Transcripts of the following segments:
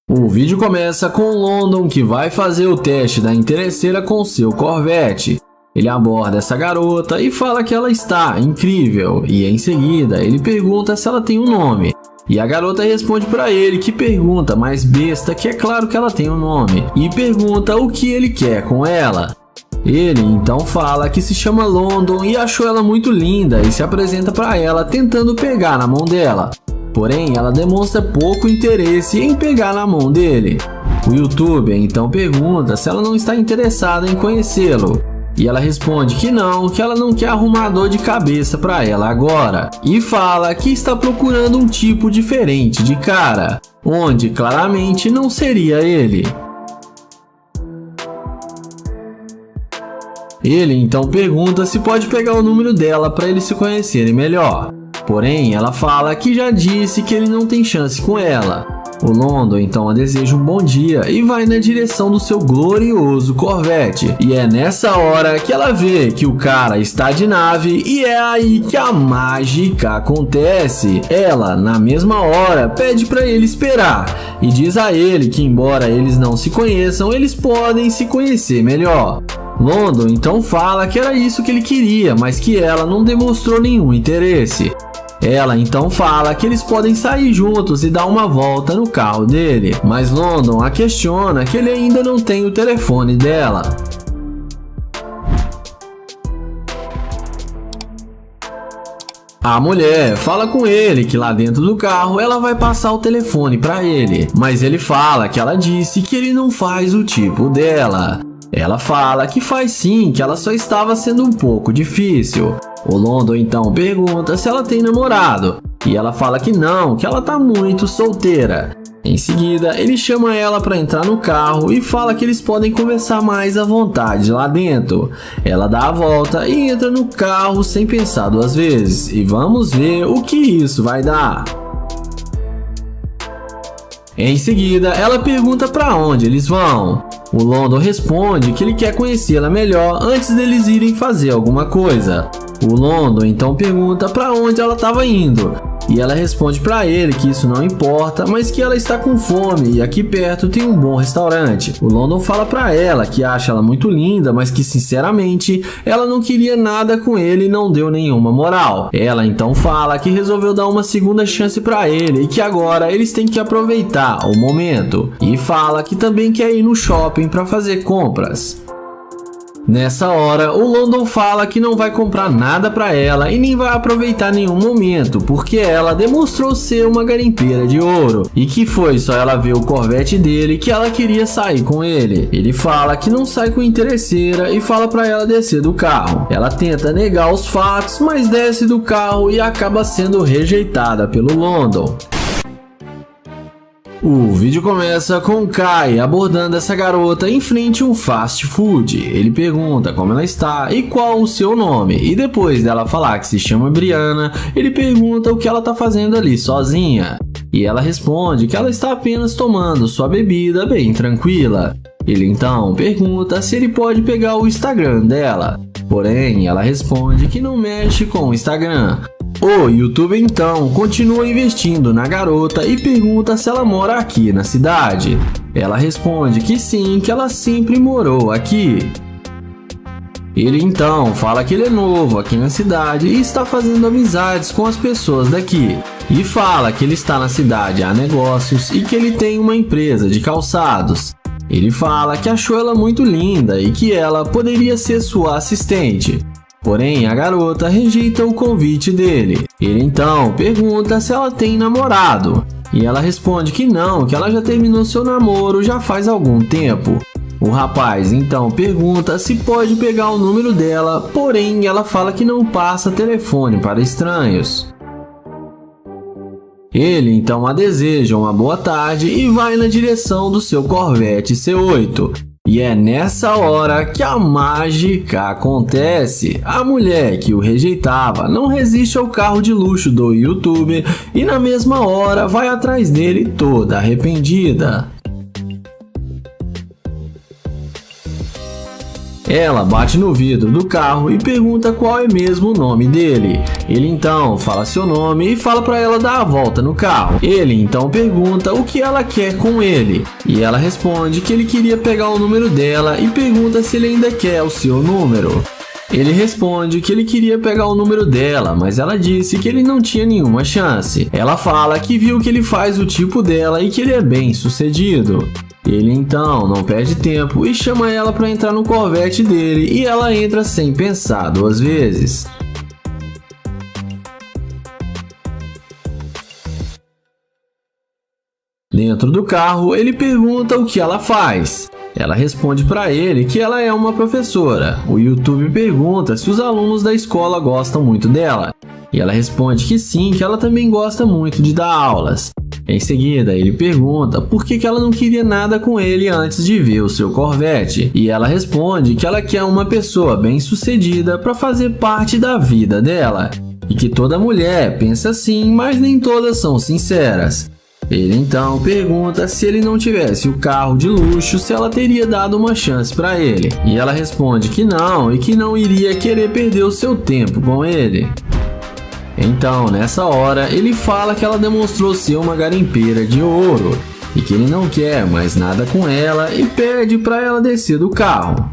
O vídeo começa com London, que vai fazer o teste da interesseira com seu Corvette. Ele aborda essa garota e fala que ela está incrível, e em seguida ele pergunta se ela tem um nome. E a garota responde para ele que pergunta mais besta, que é claro que ela tem um nome, e pergunta o que ele quer com ela. Ele então fala que se chama London e achou ela muito linda e se apresenta para ela tentando pegar na mão dela. Porém, ela demonstra pouco interesse em pegar na mão dele. O youtuber então pergunta se ela não está interessada em conhecê-lo. E ela responde que ela não quer arrumar dor de cabeça para ela agora. E fala que está procurando um tipo diferente de cara, onde claramente não seria ele. Ele então pergunta se pode pegar o número dela para eles se conhecerem melhor. Porém, ela fala que já disse que ele não tem chance com ela. O London então a deseja um bom dia e vai na direção do seu glorioso Corvette. E é nessa hora que ela vê que o cara está de nave e é aí que a mágica acontece. Ela, na mesma hora, pede para ele esperar e diz a ele que embora eles não se conheçam, eles podem se conhecer melhor. London então fala que era isso que ele queria, mas que ela não demonstrou nenhum interesse. Ela então fala que eles podem sair juntos e dar uma volta no carro dele, mas London a questiona que ele ainda não tem o telefone dela. A mulher fala com ele que lá dentro do carro ela vai passar o telefone para ele, mas ele fala que ela disse que ele não faz o tipo dela. Ela fala que faz sim, que ela só estava sendo um pouco difícil. O London então pergunta se ela tem namorado, e ela fala que não, que ela tá muito solteira. Em seguida, ele chama ela para entrar no carro e fala que eles podem conversar mais à vontade lá dentro. Ela dá a volta e entra no carro sem pensar duas vezes, e vamos ver o que isso vai dar. Em seguida, ela pergunta para onde eles vão. O London responde que ele quer conhecê-la melhor antes deles irem fazer alguma coisa. O London então pergunta para onde ela estava indo, e ela responde para ele que isso não importa, mas que ela está com fome e aqui perto tem um bom restaurante. O London fala para ela que acha ela muito linda, mas que sinceramente ela não queria nada com ele e não deu nenhuma moral. Ela então fala que resolveu dar uma segunda chance para ele e que agora eles têm que aproveitar o momento, e fala que também quer ir no shopping para fazer compras. Nessa hora, o London fala que não vai comprar nada para ela e nem vai aproveitar nenhum momento, porque ela demonstrou ser uma garimpeira de ouro e que foi só ela ver o Corvette dele que ela queria sair com ele. Ele fala que não sai com interesseira e fala para ela descer do carro. Ela tenta negar os fatos, mas desce do carro e acaba sendo rejeitada pelo London. O vídeo começa com Kai abordando essa garota em frente a um fast food. Ele pergunta como ela está e qual o seu nome, e depois dela falar que se chama Brianna, ele pergunta o que ela está fazendo ali sozinha. E ela responde que ela está apenas tomando sua bebida bem tranquila. Ele então pergunta se ele pode pegar o Instagram dela, porém ela responde que não mexe com o Instagram. O youtuber então continua investindo na garota e pergunta se ela mora aqui na cidade. Ela responde que sim, que ela sempre morou aqui. Ele então fala que ele é novo aqui na cidade e está fazendo amizades com as pessoas daqui. E fala que ele está na cidade a negócios e que ele tem uma empresa de calçados. Ele fala que achou ela muito linda e que ela poderia ser sua assistente. Porém, a garota rejeita o convite dele. Ele então pergunta se ela tem namorado. E ela responde que não, que ela já terminou seu namoro já faz algum tempo. O rapaz então pergunta se pode pegar o número dela, porém ela fala que não passa telefone para estranhos. Ele então a deseja uma boa tarde e vai na direção do seu Corvette C8. E é nessa hora que a mágica acontece. A mulher que o rejeitava não resiste ao carro de luxo do youtuber e na mesma hora vai atrás dele toda arrependida. Ela bate no vidro do carro e pergunta qual é mesmo o nome dele. Ele então fala seu nome e fala para ela dar a volta no carro. Ele então pergunta o que ela quer com ele. E ela responde que ele queria pegar o número dela e pergunta se ele ainda quer o seu número. Ele responde que ele queria pegar o número dela, mas ela disse que ele não tinha nenhuma chance. Ela fala que viu que ele faz o tipo dela e que ele é bem sucedido. Ele então não perde tempo e chama ela para entrar no Corvette dele e ela entra sem pensar duas vezes. Dentro do carro, ele pergunta o que ela faz. Ela responde para ele que ela é uma professora. O YouTube pergunta se os alunos da escola gostam muito dela. E ela responde que sim, que ela também gosta muito de dar aulas. Em seguida, ele pergunta por que ela não queria nada com ele antes de ver o seu Corvette. E ela responde que ela quer uma pessoa bem-sucedida para fazer parte da vida dela. E que toda mulher pensa assim, mas nem todas são sinceras. Ele então pergunta se ele não tivesse o carro de luxo, se ela teria dado uma chance para ele. E ela responde que não e que não iria querer perder o seu tempo com ele. Então, nessa hora, ele fala que ela demonstrou ser uma garimpeira de ouro e que ele não quer mais nada com ela e pede para ela descer do carro.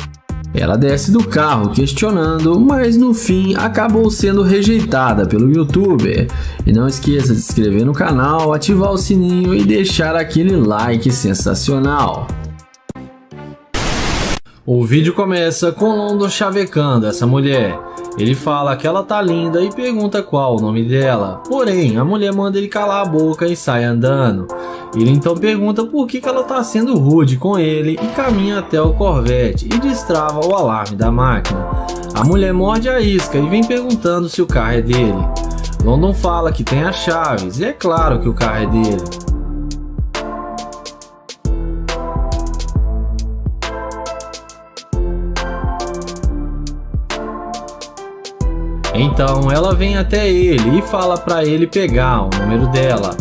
Ela desce do carro questionando, mas no fim acabou sendo rejeitada pelo YouTuber. E não esqueça de se inscrever no canal, ativar o sininho e deixar aquele like sensacional. O vídeo começa com London chavecando essa mulher. Ele fala que ela tá linda e pergunta qual o nome dela. Porém, a mulher manda ele calar a boca e sai andando. Ele então pergunta por que ela tá sendo rude com ele e caminha até o Corvette e destrava o alarme da máquina. A mulher morde a isca e vem perguntando se o carro é dele. London fala que tem as chaves e é claro que o carro é dele. Então ela vem até ele e fala para ele pegar o número dela.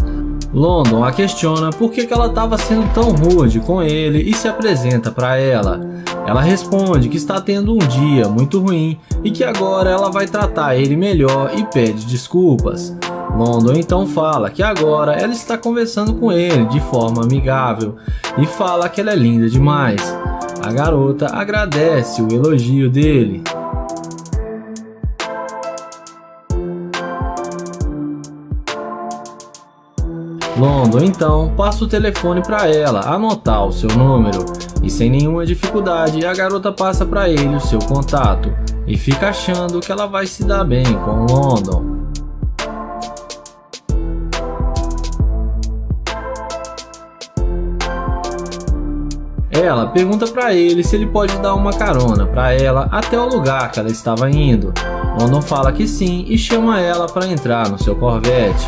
London a questiona por que ela estava sendo tão rude com ele e se apresenta para ela. Ela responde que está tendo um dia muito ruim e que agora ela vai tratar ele melhor e pede desculpas. London então fala que agora ela está conversando com ele de forma amigável e fala que ela é linda demais. A garota agradece o elogio dele. London então passa o telefone para ela anotar o seu número e sem nenhuma dificuldade a garota passa para ele o seu contato e fica achando que ela vai se dar bem com London. Ela pergunta para ele se ele pode dar uma carona para ela até o lugar que ela estava indo. London fala que sim e chama ela para entrar no seu Corvette.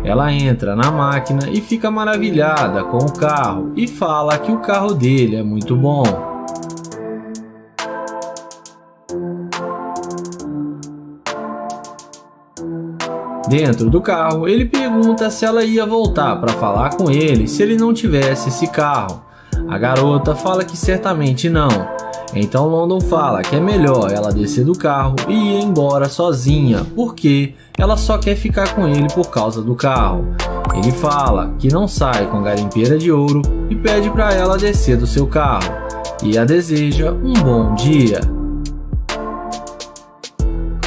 Ela entra na máquina e fica maravilhada com o carro e fala que o carro dele é muito bom. Dentro do carro, ele pergunta se ela ia voltar para falar com ele se ele não tivesse esse carro. A garota fala que certamente não. Então London fala que é melhor ela descer do carro e ir embora sozinha, porque ela só quer ficar com ele por causa do carro. Ele fala que não sai com a garimpeira de ouro e pede para ela descer do seu carro e a deseja um bom dia.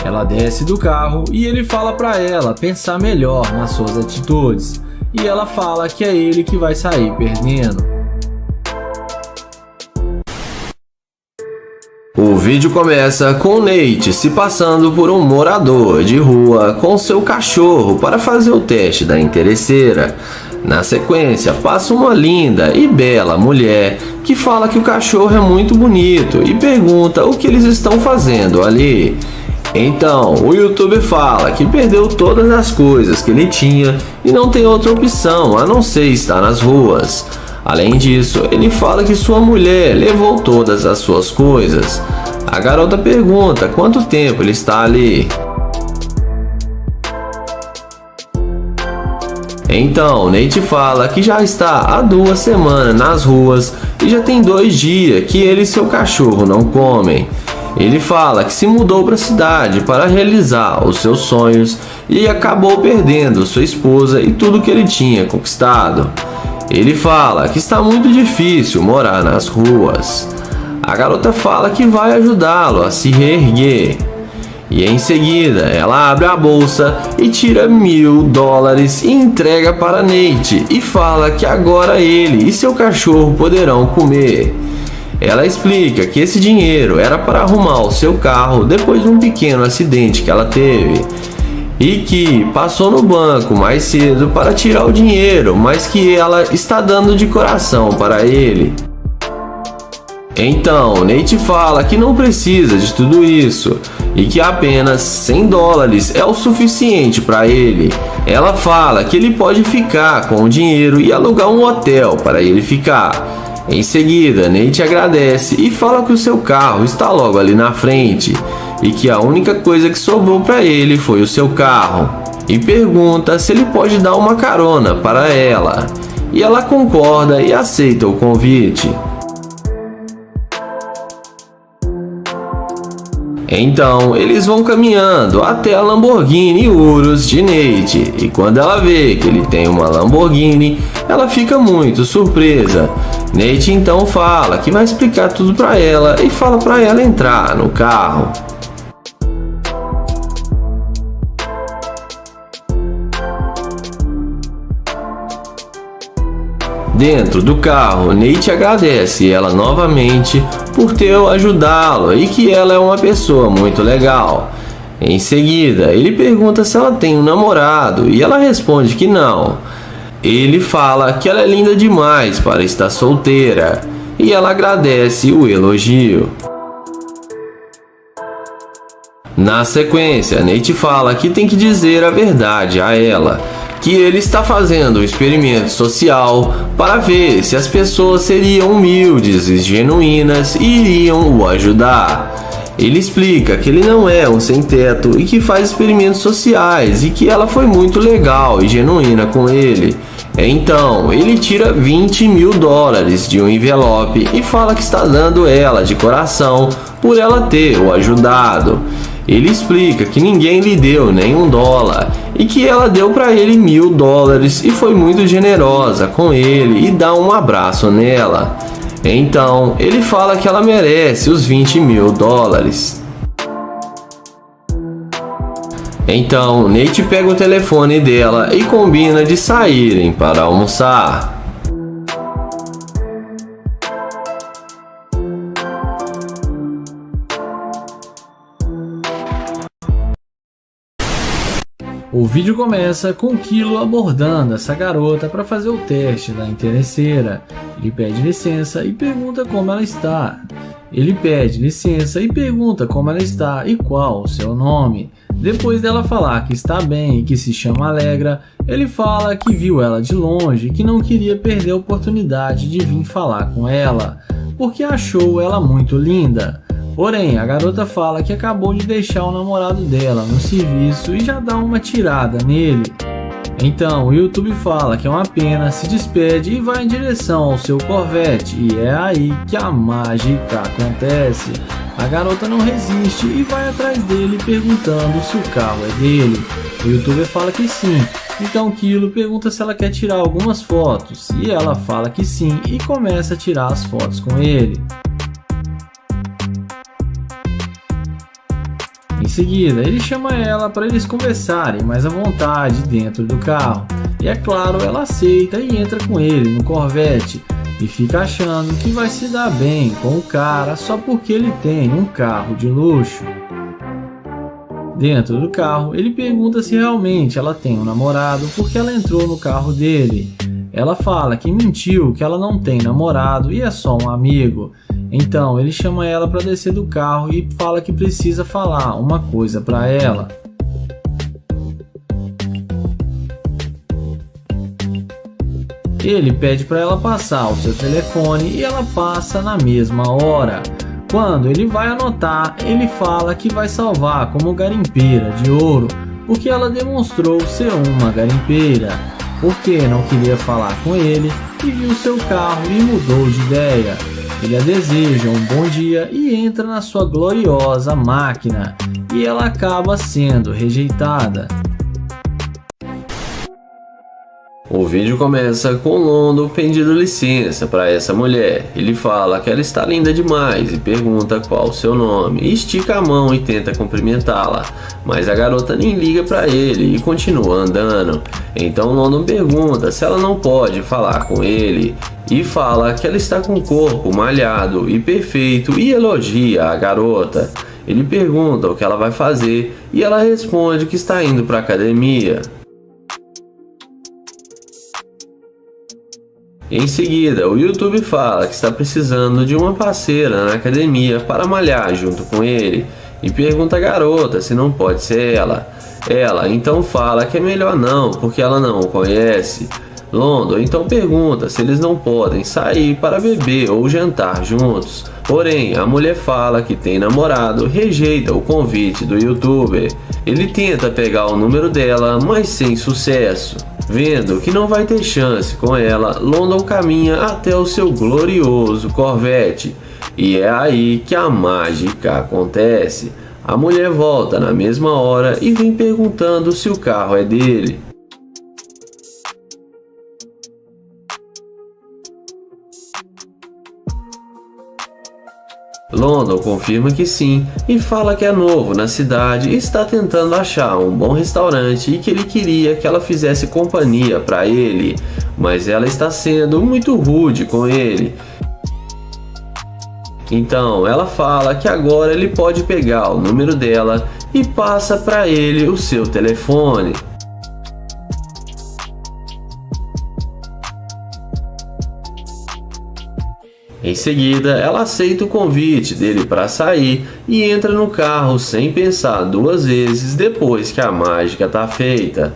Ela desce do carro e ele fala para ela pensar melhor nas suas atitudes e ela fala que é ele que vai sair perdendo. O vídeo começa com Nate se passando por um morador de rua com seu cachorro para fazer o teste da interesseira. Na sequência, passa uma linda e bela mulher que fala que o cachorro é muito bonito e pergunta o que eles estão fazendo ali. Então, o YouTuber fala que perdeu todas as coisas que ele tinha e não tem outra opção a não ser estar nas ruas. Além disso, ele fala que sua mulher levou todas as suas coisas. A garota pergunta quanto tempo ele está ali. Então, Nate fala que já está há 2 semanas nas ruas e já tem 2 dias que ele e seu cachorro não comem. Ele fala que se mudou para a cidade para realizar os seus sonhos e acabou perdendo sua esposa e tudo que ele tinha conquistado. Ele fala que está muito difícil morar nas ruas. A garota fala que vai ajudá-lo a se reerguer. E em seguida, ela abre a bolsa e tira $1000 e entrega para Nate e fala que agora ele e seu cachorro poderão comer. Ela explica que esse dinheiro era para arrumar o seu carro depois de um pequeno acidente que ela teve e que passou no banco mais cedo para tirar o dinheiro, mas que ela está dando de coração para ele. Então, Nate fala que não precisa de tudo isso e que apenas $100 é o suficiente para ele. Ela fala que ele pode ficar com o dinheiro e alugar um hotel para ele ficar. Em seguida, Nate agradece e fala que o seu carro está logo ali na frente e que a única coisa que sobrou para ele foi o seu carro. E pergunta se ele pode dar uma carona para ela. E ela concorda e aceita o convite. Então, eles vão caminhando até a Lamborghini Urus de Nate, e quando ela vê que ele tem uma Lamborghini, ela fica muito surpresa. Nate então fala que vai explicar tudo para ela e fala para ela entrar no carro. Dentro do carro, Nate agradece ela novamente por ter ajudá-lo e que ela é uma pessoa muito legal. Em seguida, ele pergunta se ela tem um namorado e ela responde que não. Ele fala que ela é linda demais para estar solteira e ela agradece o elogio. Na sequência, Nate fala que tem que dizer a verdade a ela, que ele está fazendo um experimento social para ver se as pessoas seriam humildes e genuínas e iriam o ajudar. Ele explica que ele não é um sem-teto e que faz experimentos sociais e que ela foi muito legal e genuína com ele. Então, ele tira $20.000 de um envelope e fala que está dando ela de coração por ela ter o ajudado. Ele explica que ninguém lhe deu nenhum dólar e que ela deu para ele $1.000 e foi muito generosa com ele e dá um abraço nela. Então, ele fala que ela merece os $20.000. Então, Nate pega o telefone dela e combina de saírem para almoçar. O vídeo começa com Kilo abordando essa garota para fazer o teste da interesseira. Ele pede licença e pergunta como ela está. Ele pede licença e pergunta como ela está e qual o seu nome. Depois dela falar que está bem e que se chama Alegra, ele fala que viu ela de longe e que não queria perder a oportunidade de vir falar com ela, porque achou ela muito linda. Porém, a garota fala que acabou de deixar o namorado dela no serviço e já dá uma tirada nele. Então, o YouTube fala que é uma pena, se despede e vai em direção ao seu Corvette, e é aí que a mágica acontece. A garota não resiste e vai atrás dele perguntando se o carro é dele. O YouTuber fala que sim, então Kilo pergunta se ela quer tirar algumas fotos, e ela fala que sim e começa a tirar as fotos com ele. Em seguida, ele chama ela para eles conversarem mais à vontade dentro do carro. E é claro, ela aceita e entra com ele no Corvette. E fica achando que vai se dar bem com o cara só porque ele tem um carro de luxo. Dentro do carro, ele pergunta se realmente ela tem um namorado porque ela entrou no carro dele. Ela fala que mentiu, que ela não tem namorado e é só um amigo. Então ele chama ela para descer do carro e fala que precisa falar uma coisa para ela. Ele pede para ela passar o seu telefone e ela passa na mesma hora. Quando ele vai anotar, ele fala que vai salvar como garimpeira de ouro, porque ela demonstrou ser uma garimpeira. porque não queria falar com ele e viu seu carro e mudou de ideia. Ele a deseja um bom dia e entra na sua gloriosa máquina, e ela acaba sendo rejeitada. O vídeo começa com London pedindo licença para essa mulher. Ele fala que ela está linda demais e pergunta qual o seu nome. Estica a mão e tenta cumprimentá-la, mas a garota nem liga para ele e continua andando. Então London pergunta se ela não pode falar com ele e fala que ela está com o corpo malhado e perfeito e elogia a garota. Ele pergunta o que ela vai fazer e ela responde que está indo para a academia. Em seguida, o YouTube fala que está precisando de uma parceira na academia para malhar junto com ele e pergunta à garota se não pode ser ela. Ela então fala que é melhor não, porque ela não o conhece. London então pergunta se eles não podem sair para beber ou jantar juntos. Porém, a mulher fala que tem namorado, rejeita o convite do YouTuber. Ele tenta pegar o número dela, mas sem sucesso. Vendo que não vai ter chance com ela, London caminha até o seu glorioso Corvette. E é aí que a mágica acontece. A mulher volta na mesma hora e vem perguntando se o carro é dele. London confirma que sim e fala que é novo na cidade e está tentando achar um bom restaurante e que ele queria que ela fizesse companhia para ele, mas ela está sendo muito rude com ele. Então ela fala que agora ele pode pegar o número dela e passa para ele o seu telefone. Em seguida, ela aceita o convite dele para sair e entra no carro sem pensar duas vezes depois que a mágica está feita.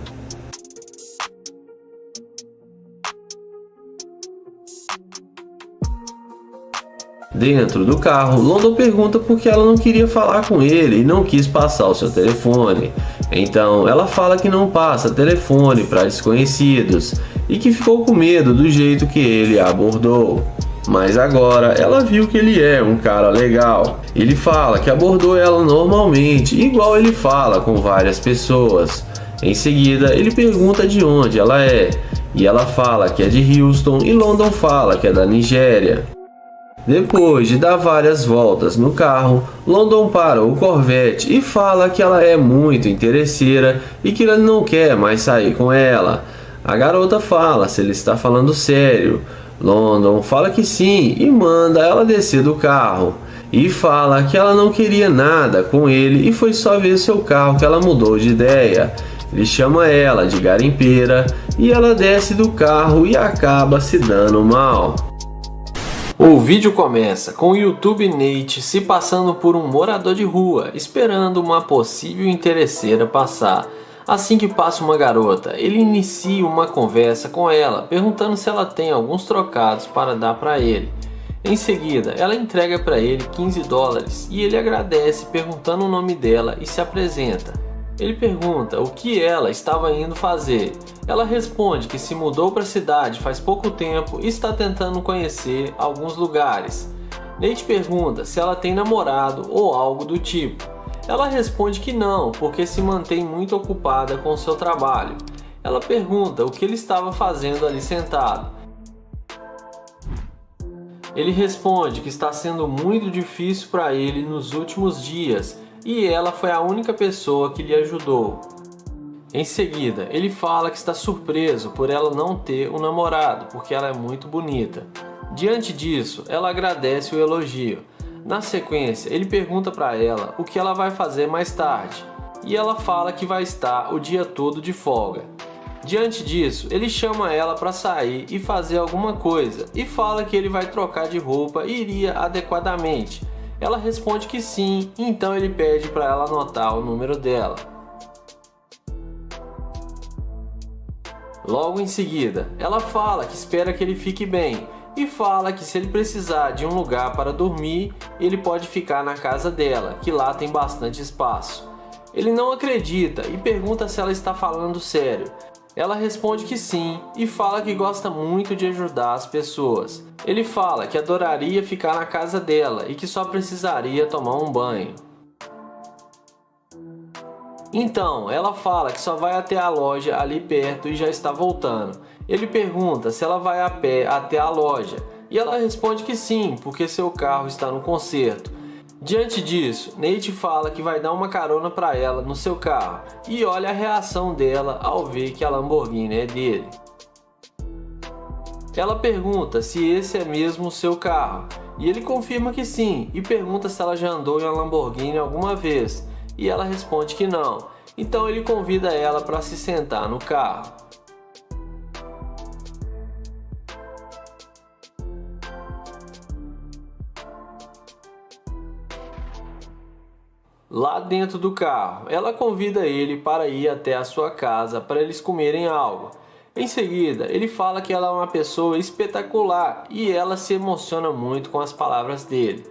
Dentro do carro, London pergunta por que ela não queria falar com ele e não quis passar o seu telefone. Então, ela fala que não passa telefone para desconhecidos e que ficou com medo do jeito que ele a abordou. Mas agora ela viu que ele é um cara legal. Ele fala que abordou ela normalmente, igual ele fala com várias pessoas. Em seguida, ele pergunta de onde ela é, e ela fala que é de Houston e London fala que é da Nigéria. Depois de dar várias voltas no carro, London para o Corvette e fala que ela é muito interesseira e que ele não quer mais sair com ela. A garota fala se ele está falando sério. London fala que sim e manda ela descer do carro. E fala que ela não queria nada com ele e foi só ver seu carro que ela mudou de ideia. Ele chama ela de garimpeira e ela desce do carro e acaba se dando mal. O vídeo começa com o YouTube Nate se passando por um morador de rua, esperando uma possível interesseira passar. Assim que passa uma garota, ele inicia uma conversa com ela, perguntando se ela tem alguns trocados para dar para ele. Em seguida, ela entrega para ele $15 e ele agradece perguntando o nome dela e se apresenta. Ele pergunta o que ela estava indo fazer. Ela responde que se mudou para a cidade faz pouco tempo e está tentando conhecer alguns lugares. Nate pergunta se ela tem namorado ou algo do tipo. Ela responde que não, porque se mantém muito ocupada com seu trabalho. Ela pergunta o que ele estava fazendo ali sentado. Ele responde que está sendo muito difícil para ele nos últimos dias e ela foi a única pessoa que lhe ajudou. Em seguida, ele fala que está surpreso por ela não ter um namorado, porque ela é muito bonita. Diante disso, ela agradece o elogio. Na sequência, ele pergunta para ela o que ela vai fazer mais tarde, e ela fala que vai estar o dia todo de folga. Diante disso, ele chama ela para sair e fazer alguma coisa, e fala que ele vai trocar de roupa e iria adequadamente. Ela responde que sim, então ele pede para ela anotar o número dela. Logo em seguida, ela fala que espera que ele fique bem, e fala que se ele precisar de um lugar para dormir, ele pode ficar na casa dela, que lá tem bastante espaço. Ele não acredita e pergunta se ela está falando sério. Ela responde que sim e fala que gosta muito de ajudar as pessoas. Ele fala que adoraria ficar na casa dela e que só precisaria tomar um banho. Então, ela fala que só vai até a loja ali perto e já está voltando. Ele pergunta se ela vai a pé até a loja e ela responde que sim, porque seu carro está no conserto. Diante disso, Nate fala que vai dar uma carona para ela no seu carro e olha a reação dela ao ver que a Lamborghini é dele. Ela pergunta se esse é mesmo o seu carro e ele confirma que sim e pergunta se ela já andou em uma Lamborghini alguma vez e ela responde que não. Então ele convida ela para se sentar no carro. Lá dentro do carro, ela convida ele para ir até a sua casa para eles comerem algo. Em seguida, ele fala que ela é uma pessoa espetacular e ela se emociona muito com as palavras dele.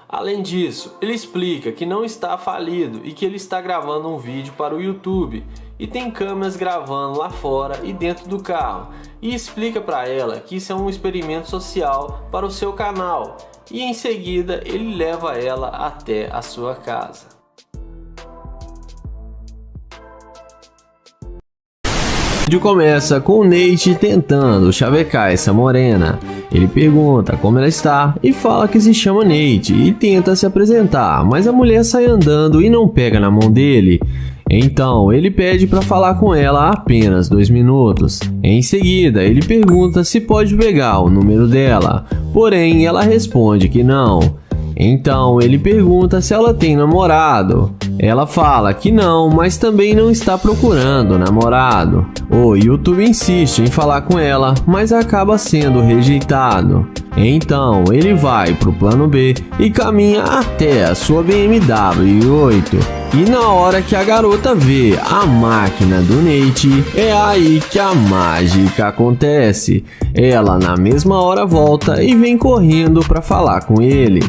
Além disso, ele explica que não está falido e que ele está gravando um vídeo para o YouTube e tem câmeras gravando lá fora e dentro do carro, e explica para ela que isso é um experimento social para o seu canal, e em seguida ele leva ela até a sua casa. O vídeo começa com o Nate tentando chavecar essa morena. Ele pergunta como ela está e fala que se chama Nate e tenta se apresentar, mas a mulher sai andando e não pega na mão dele. Então ele pede para falar com ela apenas 2 minutos. Em seguida ele pergunta se pode pegar o número dela, porém ela responde que não. Então ele pergunta se ela tem namorado. Ela fala que não, mas também não está procurando namorado. O YouTube insiste em falar com ela, mas acaba sendo rejeitado. Então ele vai pro plano B e caminha até a sua BMW i8. E na hora que a garota vê a máquina do Nate, é aí que a mágica acontece. Ela na mesma hora volta e vem correndo para falar com ele.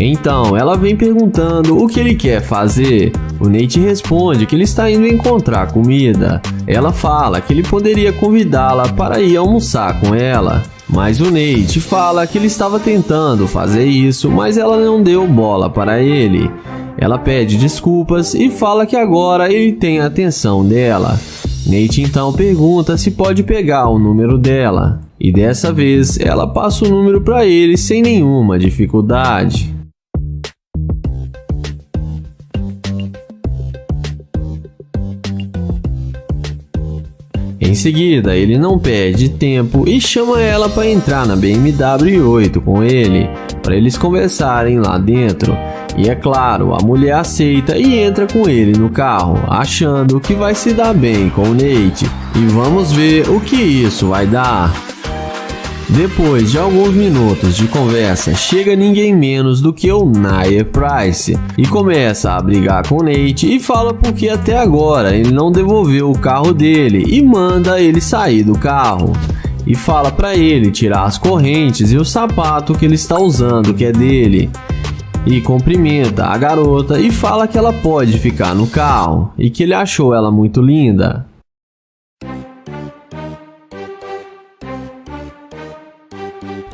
Então ela vem perguntando o que ele quer fazer. O Nate responde que ele está indo encontrar comida. Ela fala que ele poderia convidá-la para ir almoçar com ela, mas o Nate fala que ele estava tentando fazer isso, mas ela não deu bola para ele. Ela pede desculpas e fala que agora ele tem a atenção dela. Nate então pergunta se pode pegar o número dela, e dessa vez ela passa o número para ele sem nenhuma dificuldade. Em seguida, ele não perde tempo e chama ela para entrar na BMW i8 com ele, para eles conversarem lá dentro. E é claro, a mulher aceita e entra com ele no carro, achando que vai se dar bem com o Nate. E vamos ver o que isso vai dar. Depois de alguns minutos de conversa, chega ninguém menos do que o Nia Price e começa a brigar com o Nate e fala porque até agora ele não devolveu o carro dele e manda ele sair do carro. E fala para ele tirar as correntes e o sapato que ele está usando, que é dele. E cumprimenta a garota e fala que ela pode ficar no carro e que ele achou ela muito linda.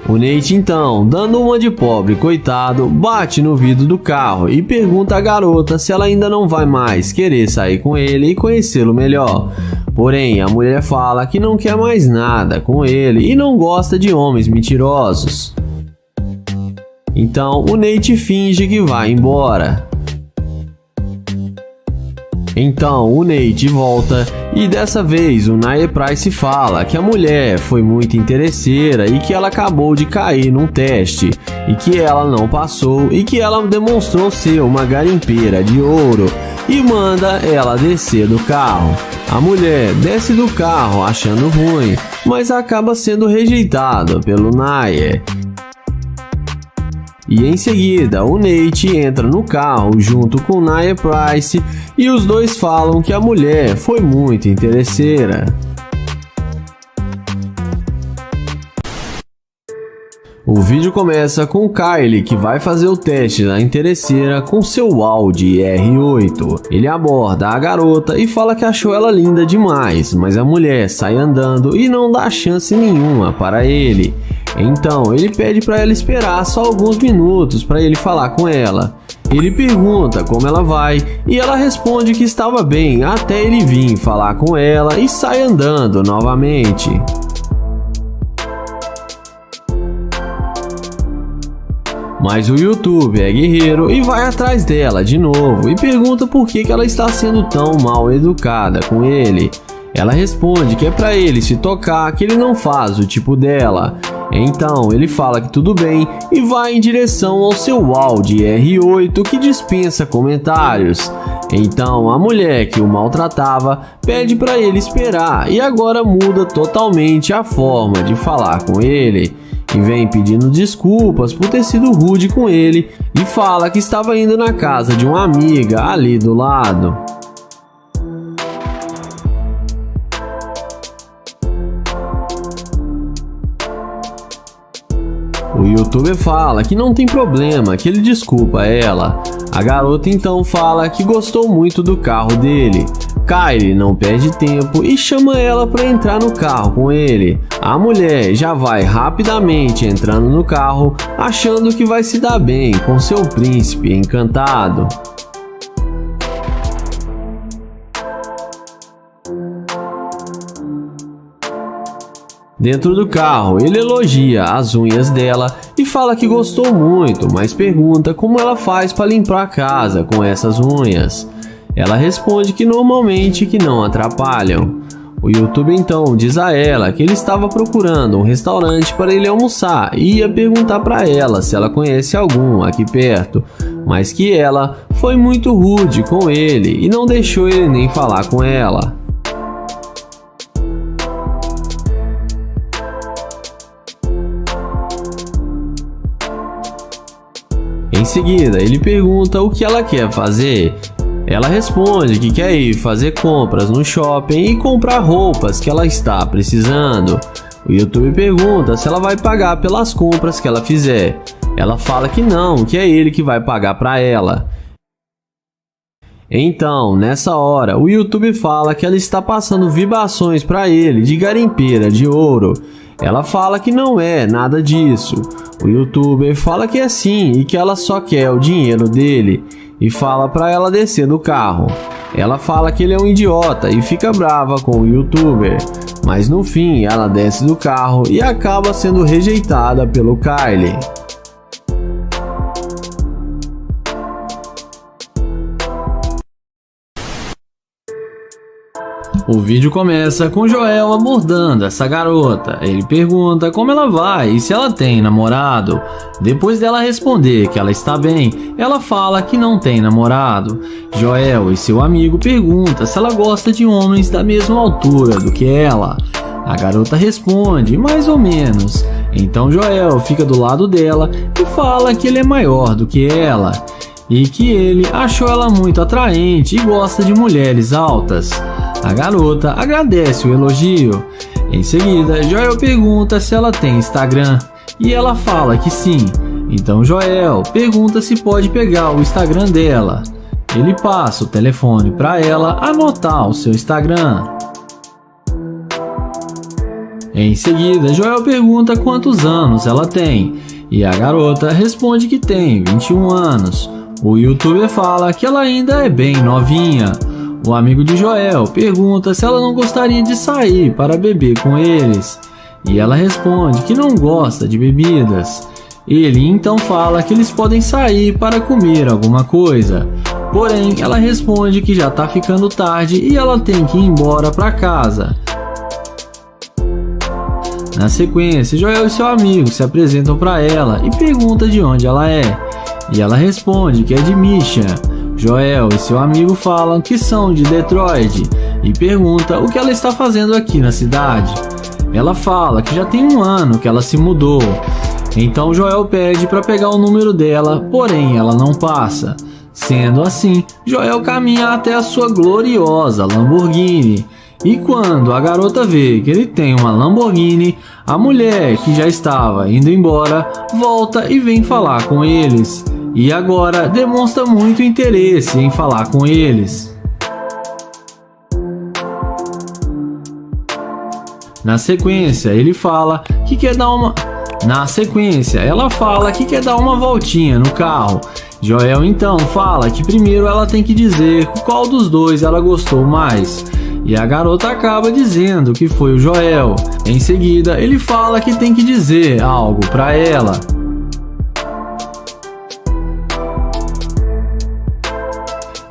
O Nate então, dando uma de pobre coitado, bate no vidro do carro e pergunta à garota se ela ainda não vai mais querer sair com ele e conhecê-lo melhor. Porém, a mulher fala que não quer mais nada com ele e não gosta de homens mentirosos. Então o Nate finge que vai embora. Então o Nate volta e dessa vez o Nia Price fala que a mulher foi muito interesseira e que ela acabou de cair num teste e que ela não passou e que ela demonstrou ser uma garimpeira de ouro e manda ela descer do carro. A mulher desce do carro achando ruim, mas acaba sendo rejeitada pelo Nia. E em seguida, o Nate entra no carro junto com Nia Price e os dois falam que a mulher foi muito interesseira. O vídeo começa com Kylie, que vai fazer o teste da interesseira com seu Audi R8. Ele aborda a garota e fala que achou ela linda demais, mas a mulher sai andando e não dá chance nenhuma para ele. Então ele pede para ela esperar só alguns minutos para ele falar com ela. Ele pergunta como ela vai e ela responde que estava bem até ele vir falar com ela e sai andando novamente. Mas o YouTube é guerreiro e vai atrás dela de novo e pergunta por que ela está sendo tão mal educada com ele. Ela responde que é para ele se tocar, que ele não faz o tipo dela. Então ele fala que tudo bem e vai em direção ao seu Audi R8 que dispensa comentários. Então a mulher que o maltratava pede para ele esperar e agora muda totalmente a forma de falar com ele. E vem pedindo desculpas por ter sido rude com ele e fala que estava indo na casa de uma amiga ali do lado. O youtuber fala que não tem problema, que ele desculpa ela. A garota então fala que gostou muito do carro dele. Kylie não perde tempo e chama ela para entrar no carro com ele. A mulher já vai rapidamente entrando no carro, achando que vai se dar bem com seu príncipe encantado. Dentro do carro, ele elogia as unhas dela e fala que gostou muito, mas pergunta como ela faz para limpar a casa com essas unhas. Ela responde que normalmente que não atrapalham. O youtuber então diz a ela que ele estava procurando um restaurante para ele almoçar e ia perguntar para ela se ela conhece algum aqui perto, mas que ela foi muito rude com ele e não deixou ele nem falar com ela. Em seguida, ele pergunta o que ela quer fazer. Ela responde que quer ir fazer compras no shopping e comprar roupas que ela está precisando. O youtuber pergunta se ela vai pagar pelas compras que ela fizer. Ela fala que não, que é ele que vai pagar para ela. Então, nessa hora, o youtuber fala que ela está passando vibrações para ele de garimpeira de ouro. Ela fala que não é nada disso. O youtuber fala que é sim e que ela só quer o dinheiro dele e fala para ela descer do carro. Ela fala que ele é um idiota e fica brava com o youtuber, mas no fim ela desce do carro e acaba sendo rejeitada pelo Kylie. O vídeo começa com Joel abordando essa garota. Ele pergunta como ela vai e se ela tem namorado. Depois dela responder que ela está bem, ela fala que não tem namorado. Joel e seu amigo perguntam se ela gosta de homens da mesma altura do que ela. A garota responde mais ou menos. Então Joel fica do lado dela e fala que ele é maior do que ela e que ele achou ela muito atraente e gosta de mulheres altas. A garota agradece o elogio. Em seguida, Joel pergunta se ela tem Instagram e ela fala que sim. Então Joel pergunta se pode pegar o Instagram dela. Ele passa o telefone para ela anotar o seu Instagram. Em seguida, Joel pergunta quantos anos ela tem e a garota responde que tem 21 anos. O youtuber fala que ela ainda é bem novinha. O amigo de Joel pergunta se ela não gostaria de sair para beber com eles e ela responde que não gosta de bebidas. Ele então fala que eles podem sair para comer alguma coisa, porém ela responde que já está ficando tarde e ela tem que ir embora para casa. Na sequência, Joel e seu amigo se apresentam para ela e perguntam de onde ela é e ela responde que é de Michigan. Joel e seu amigo falam que são de Detroit e pergunta o que ela está fazendo aqui na cidade. Ela fala que já tem um ano que ela se mudou. Então Joel pede para pegar o número dela, porém ela não passa. Sendo assim, Joel caminha até a sua gloriosa Lamborghini E quando a garota vê que ele tem uma Lamborghini, a mulher, que já estava indo embora, volta e vem falar com eles. E agora demonstra muito interesse em falar com eles. Na sequência, ela fala que quer dar uma voltinha no carro. Joel então fala que primeiro ela tem que dizer qual dos dois ela gostou mais. E a garota acaba dizendo que foi o Joel. Em seguida, ele fala que tem que dizer algo para ela.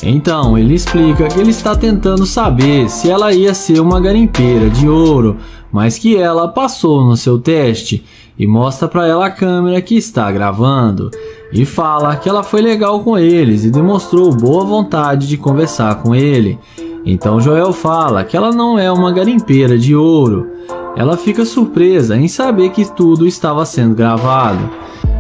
Então ele explica que ele está tentando saber se ela ia ser uma garimpeira de ouro, mas que ela passou no seu teste, e mostra para ela a câmera que está gravando, e fala que ela foi legal com eles e demonstrou boa vontade de conversar com ele. Então Joel fala que ela não é uma garimpeira de ouro. Ela fica surpresa em saber que tudo estava sendo gravado.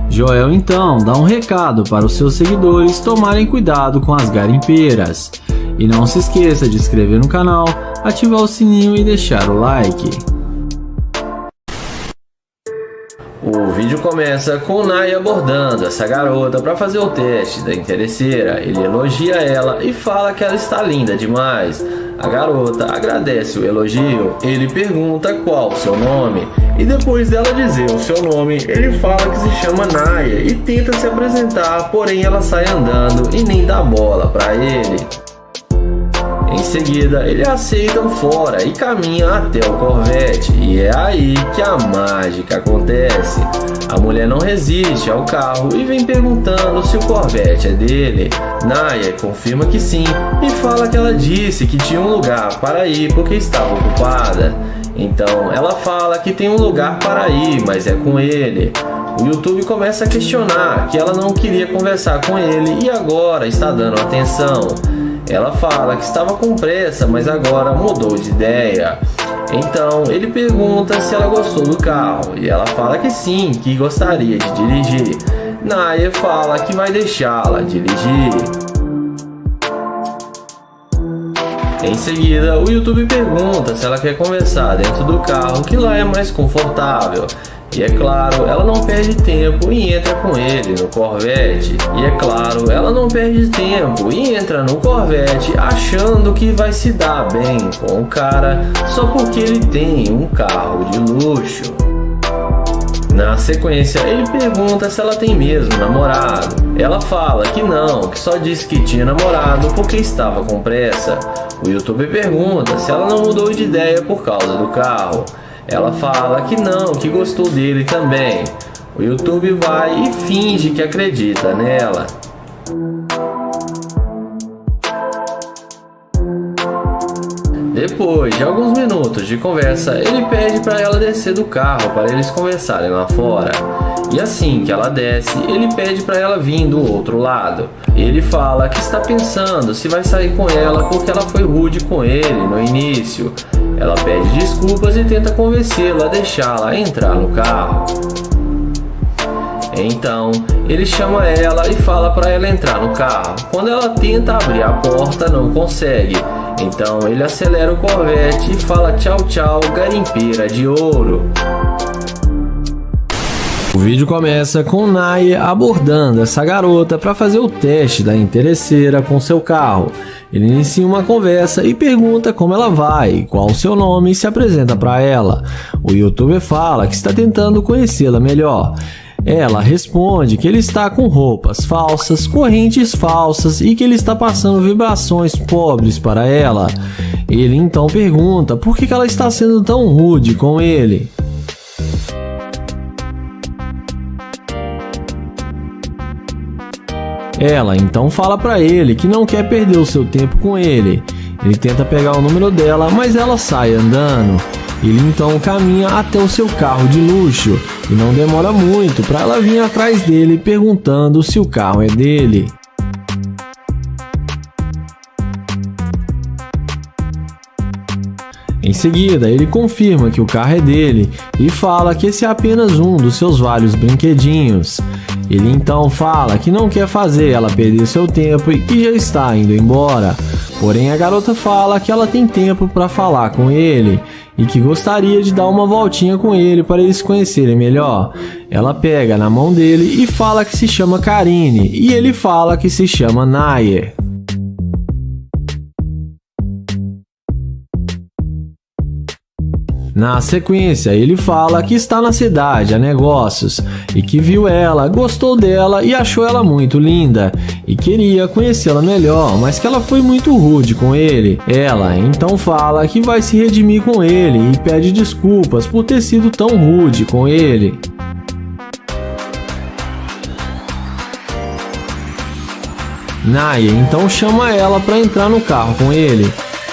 Joel então dá um recado para os seus seguidores tomarem cuidado com as garimpeiras. E não se esqueça de se inscrever no canal, ativar o sininho e deixar o like. O vídeo começa com Naya abordando essa garota para fazer o teste da interesseira. Ele elogia ela e fala que ela está linda demais. A garota agradece o elogio. Ele pergunta qual o seu nome. E depois dela dizer o seu nome, ele fala que se chama Naya e tenta se apresentar, porém ela sai andando e nem dá bola para ele. Em seguida, ele aceita o fora e caminha até o Corvette, e é aí que a mágica acontece. A mulher não resiste ao carro e vem perguntando se o Corvette é dele. Naya confirma que sim e fala que ela disse que tinha um lugar para ir porque estava ocupada. Então ela fala que tem um lugar para ir, mas é com ele. O YouTube começa a questionar que ela não queria conversar com ele e agora está dando atenção. Ela fala que estava com pressa, mas agora mudou de ideia. Então ele pergunta se ela gostou do carro e ela fala que sim, que gostaria de dirigir. Naya fala que vai deixá-la dirigir. Em seguida, o YouTube pergunta se ela quer conversar dentro do carro, que lá é mais confortável. E é claro, ela não perde tempo e entra com ele no Corvette. E é claro, ela não perde tempo e entra no Corvette achando que vai se dar bem com o cara só porque ele tem um carro de luxo. Na sequência, ele pergunta se ela tem mesmo namorado. Ela fala que não, que só disse que tinha namorado porque estava com pressa. O YouTube pergunta se ela não mudou de ideia por causa do carro. Ela fala que não, que gostou dele também. O YouTube vai e finge que acredita nela. Depois de alguns minutos de conversa, ele pede para ela descer do carro para eles conversarem lá fora. E assim que ela desce, ele pede para ela vir do outro lado. Ele fala que está pensando se vai sair com ela porque ela foi rude com ele no início. Ela pede desculpas e tenta convencê-la a deixá-la entrar no carro. Então, ele chama ela e fala para ela entrar no carro. Quando ela tenta abrir a porta, não consegue. Então, ele acelera o Corvette e fala tchau tchau, garimpeira de ouro. O vídeo começa com Naya abordando essa garota para fazer o teste da interesseira com seu carro. Ele inicia uma conversa e pergunta como ela vai, qual o seu nome e se apresenta para ela. O YouTuber fala que está tentando conhecê-la melhor. Ela responde que ele está com roupas falsas, correntes falsas e que ele está passando vibrações pobres para ela. Ele então pergunta por que ela está sendo tão rude com ele. Ela então fala para ele que não quer perder o seu tempo com ele. Ele tenta pegar o número dela, mas ela sai andando. Ele então caminha até o seu carro de luxo e não demora muito para ela vir atrás dele perguntando se o carro é dele. Em seguida, ele confirma que o carro é dele e fala que esse é apenas um dos seus vários brinquedinhos. Ele então fala que não quer fazer ela perder seu tempo e que já está indo embora. Porém, a garota fala que ela tem tempo para falar com ele e que gostaria de dar uma voltinha com ele para eles se conhecerem melhor. Ela pega na mão dele e fala que se chama Karine e ele fala que se chama Nayer. Na sequência, ele fala que está na cidade a negócios e que viu ela, gostou dela e achou ela muito linda e queria conhecê-la melhor, mas que ela foi muito rude com ele. Ela então fala que vai se redimir com ele e pede desculpas por ter sido tão rude com ele. Nayer então chama ela para entrar no carro com ele.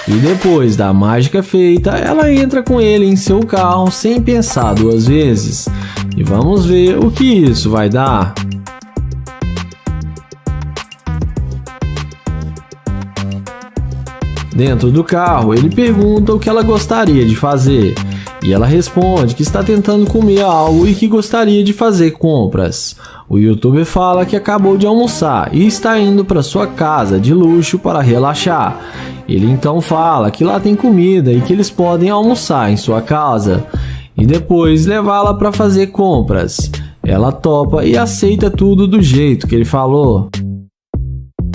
E depois da mágica feita, ela entra com ele em seu carro sem pensar duas vezes. E vamos ver o que isso vai dar. Dentro do carro, ele pergunta o que ela gostaria de fazer. E ela responde que está tentando comer algo e que gostaria de fazer compras. O youtuber fala que acabou de almoçar e está indo para sua casa de luxo para relaxar. Ele então fala que lá tem comida e que eles podem almoçar em sua casa e depois levá-la para fazer compras. Ela topa e aceita tudo do jeito que ele falou.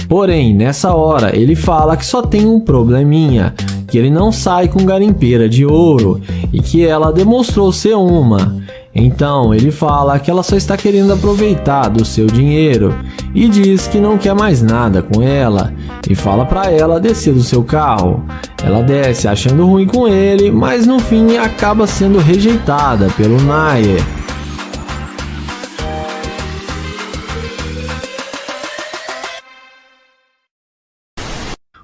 Porém, nessa hora, ele fala que só tem um probleminha, que ele não sai com garimpeira de ouro e que ela demonstrou ser uma. Então, ele fala que ela só está querendo aproveitar do seu dinheiro e diz que não quer mais nada com ela e fala para ela descer do seu carro. Ela desce achando ruim com ele, mas no fim acaba sendo rejeitada pelo Nayer.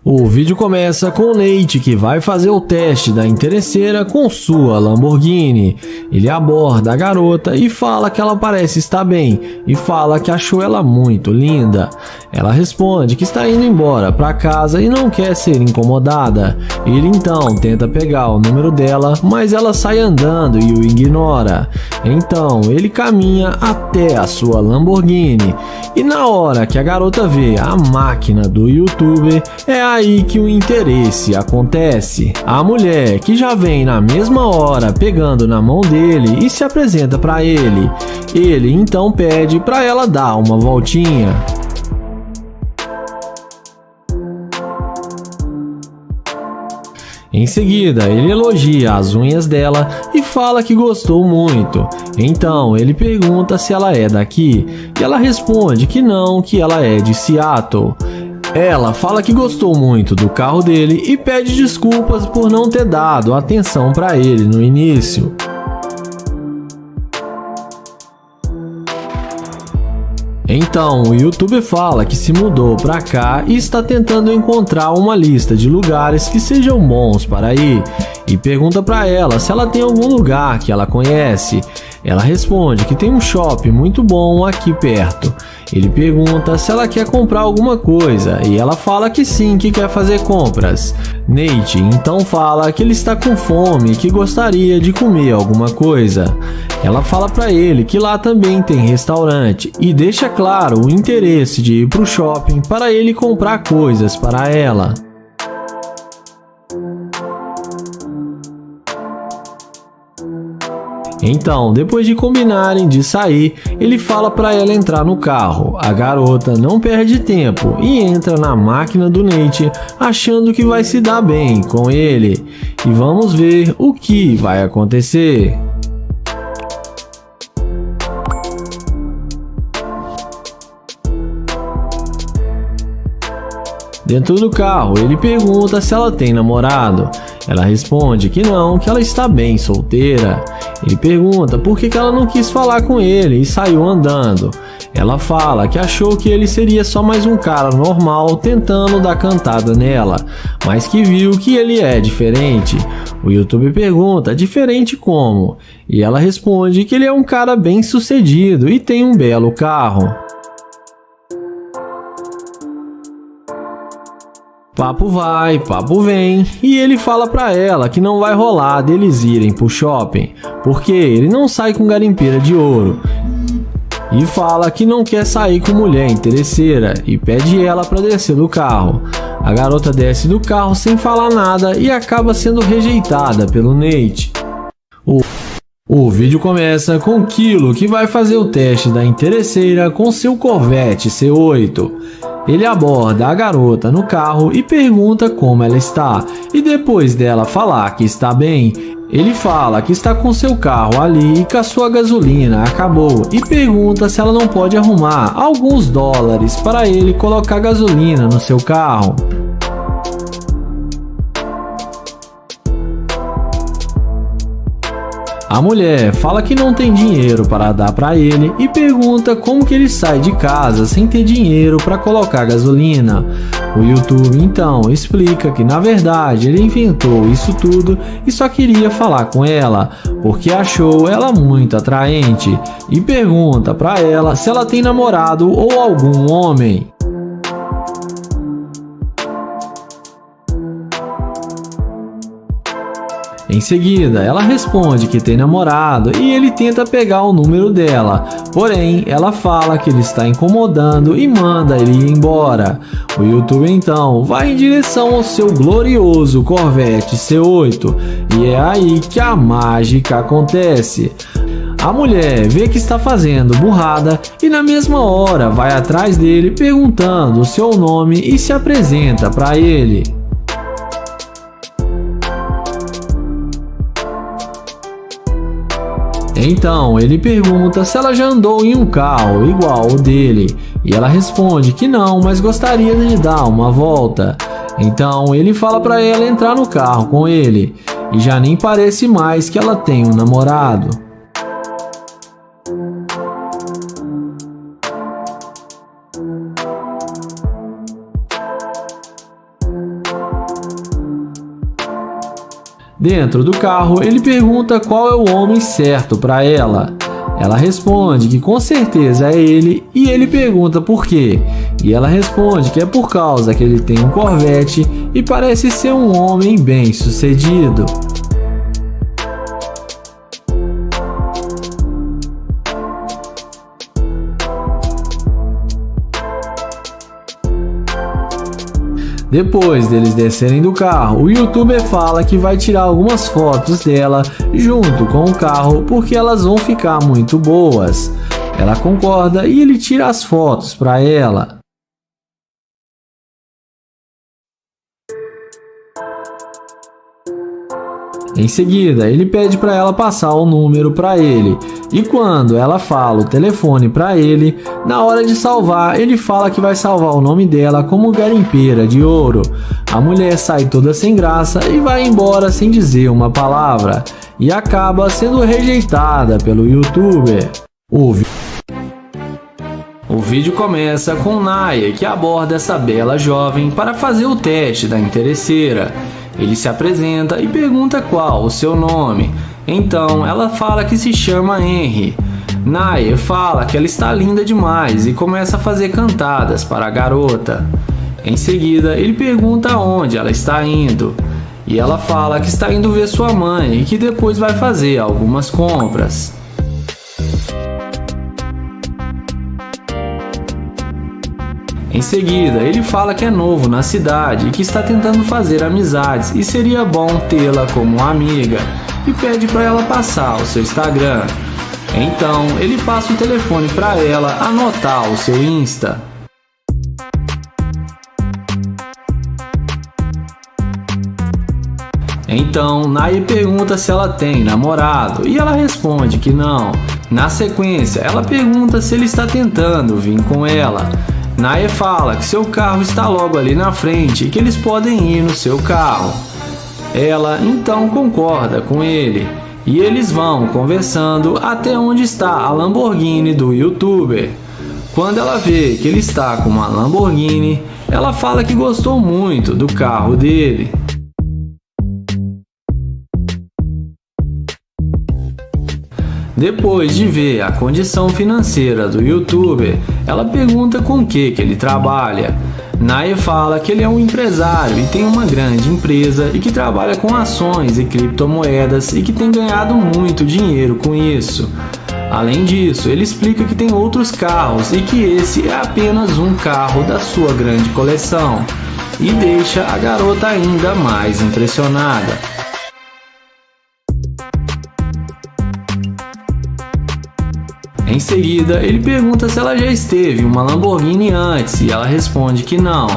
O vídeo começa com o Nate, que vai fazer o teste da interesseira com sua Lamborghini. Ele aborda a garota e fala que ela parece estar bem e fala que achou ela muito linda. Ela responde que está indo embora para casa e não quer ser incomodada. Ele então tenta pegar o número dela, mas ela sai andando e o ignora. Então ele caminha até a sua Lamborghini e na hora que a garota vê a máquina do youtuber, é aí que o interesse acontece. A mulher, que já vem na mesma hora pegando na mão dele e se apresenta para ele. Ele então pede para ela dar uma voltinha. Em seguida, ele elogia as unhas dela e fala que gostou muito. Então, ele pergunta se ela é daqui e ela responde que não, que ela é de Seattle. Ela fala que gostou muito do carro dele e pede desculpas por não ter dado atenção para ele no início. Então, o youtuber fala que se mudou pra cá e está tentando encontrar uma lista de lugares que sejam bons para ir e pergunta pra ela se ela tem algum lugar que ela conhece. Ela responde que tem um shopping muito bom aqui perto. Ele pergunta se ela quer comprar alguma coisa e ela fala que sim, que quer fazer compras. Nate então fala que ele está com fome e que gostaria de comer alguma coisa. Ela fala para ele que lá também tem restaurante e deixa claro o interesse de ir para o shopping para ele comprar coisas para ela. Então, depois de combinarem de sair, ele fala para ela entrar no carro. A garota não perde tempo e entra na máquina do Nate, achando que vai se dar bem com ele. E vamos ver o que vai acontecer. Dentro do carro, ele pergunta se ela tem namorado. Ela responde que não, que ela está bem solteira. Ele pergunta por que ela não quis falar com ele e saiu andando. Ela fala que achou que ele seria só mais um cara normal tentando dar cantada nela, mas que viu que ele é diferente. O youtuber pergunta diferente como? E ela responde que ele é um cara bem sucedido e tem um belo carro. Papo vai, papo vem, e ele fala pra ela que não vai rolar deles irem pro shopping, porque ele não sai com garimpeira de ouro. e fala que não quer sair com mulher interesseira e pede ela para descer do carro. A garota desce do carro sem falar nada e acaba sendo rejeitada pelo Nate. O vídeo começa com Kilo, que vai fazer o teste da interesseira com seu Corvette C8. Ele aborda a garota no carro e pergunta como ela está, e depois dela falar que está bem, ele fala que está com seu carro ali e que a sua gasolina acabou e pergunta se ela não pode arrumar alguns dólares para ele colocar gasolina no seu carro. A mulher fala que não tem dinheiro para dar para ele e pergunta como que ele sai de casa sem ter dinheiro para colocar gasolina. O YouTube então explica que na verdade ele inventou isso tudo e só queria falar com ela porque achou ela muito atraente e pergunta para ela se ela tem namorado ou algum homem. Em seguida, ela responde que tem namorado e ele tenta pegar o número dela, porém ela fala que ele está incomodando e manda ele ir embora. O YouTube então vai em direção ao seu glorioso Corvette C8 e é aí que a mágica acontece. A mulher vê que está fazendo burrada e na mesma hora vai atrás dele perguntando o seu nome e se apresenta para ele. Então ele pergunta se ela já andou em um carro igual ao dele e ela responde que não, mas gostaria de dar uma volta. Então ele fala para ela entrar no carro com ele e já nem parece mais que ela tem um namorado. Dentro do carro, ele pergunta qual é o homem certo para ela. Ela responde que com certeza é ele e ele pergunta por quê. E ela responde que é por causa que ele tem um Corvette e parece ser um homem bem sucedido. Depois deles descerem do carro, o YouTuber fala que vai tirar algumas fotos dela junto com o carro porque elas vão ficar muito boas. Ela concorda e ele tira as fotos para ela. Em seguida, ele pede para ela passar o número para ele, e quando ela fala o telefone para ele, na hora de salvar, ele fala que vai salvar o nome dela como garimpeira de ouro. A mulher sai toda sem graça e vai embora sem dizer uma palavra, e acaba sendo rejeitada pelo YouTuber. O vídeo começa com Naya, que aborda essa bela jovem para fazer o teste da interesseira. Ele se apresenta e pergunta qual o seu nome. Então ela fala que se chama Henry. Naya fala que ela está linda demais e começa a fazer cantadas para a garota. Em seguida ele pergunta onde ela está indo. E ela fala que está indo ver sua mãe e que depois vai fazer algumas compras. Em seguida, ele fala que é novo na cidade e que está tentando fazer amizades e seria bom tê-la como amiga e pede para ela passar o seu Instagram. Então, ele passa o telefone para ela anotar o seu Insta. Então, Naya pergunta se ela tem namorado e ela responde que não. Na sequência, ela pergunta se ele está tentando vir com ela. Naya fala que seu carro está logo ali na frente e que eles podem ir no seu carro. Ela então concorda com ele e eles vão conversando até onde está a Lamborghini do YouTuber. Quando ela vê que ele está com uma Lamborghini, ela fala que gostou muito do carro dele. Depois de ver a condição financeira do YouTuber, ela pergunta com que ele trabalha. Naya fala que ele é um empresário e tem uma grande empresa e que trabalha com ações e criptomoedas e que tem ganhado muito dinheiro com isso. Além disso, ele explica que tem outros carros e que esse é apenas um carro da sua grande coleção, e deixa a garota ainda mais impressionada. Em seguida, ele pergunta se ela já esteve em uma Lamborghini antes e ela responde que não.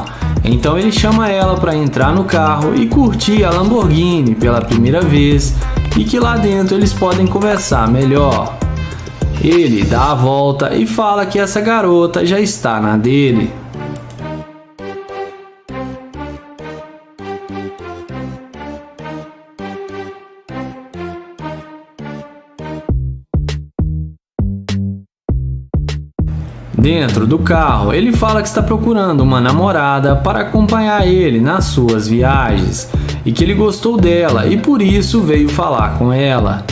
Então ele chama ela para entrar no carro e curtir a Lamborghini pela primeira vez e que lá dentro eles podem conversar melhor. Ele dá a volta e fala que essa garota já está na dele. Dentro do carro, ele fala que está procurando uma namorada para acompanhar ele nas suas viagens e que ele gostou dela e por isso veio falar com ela.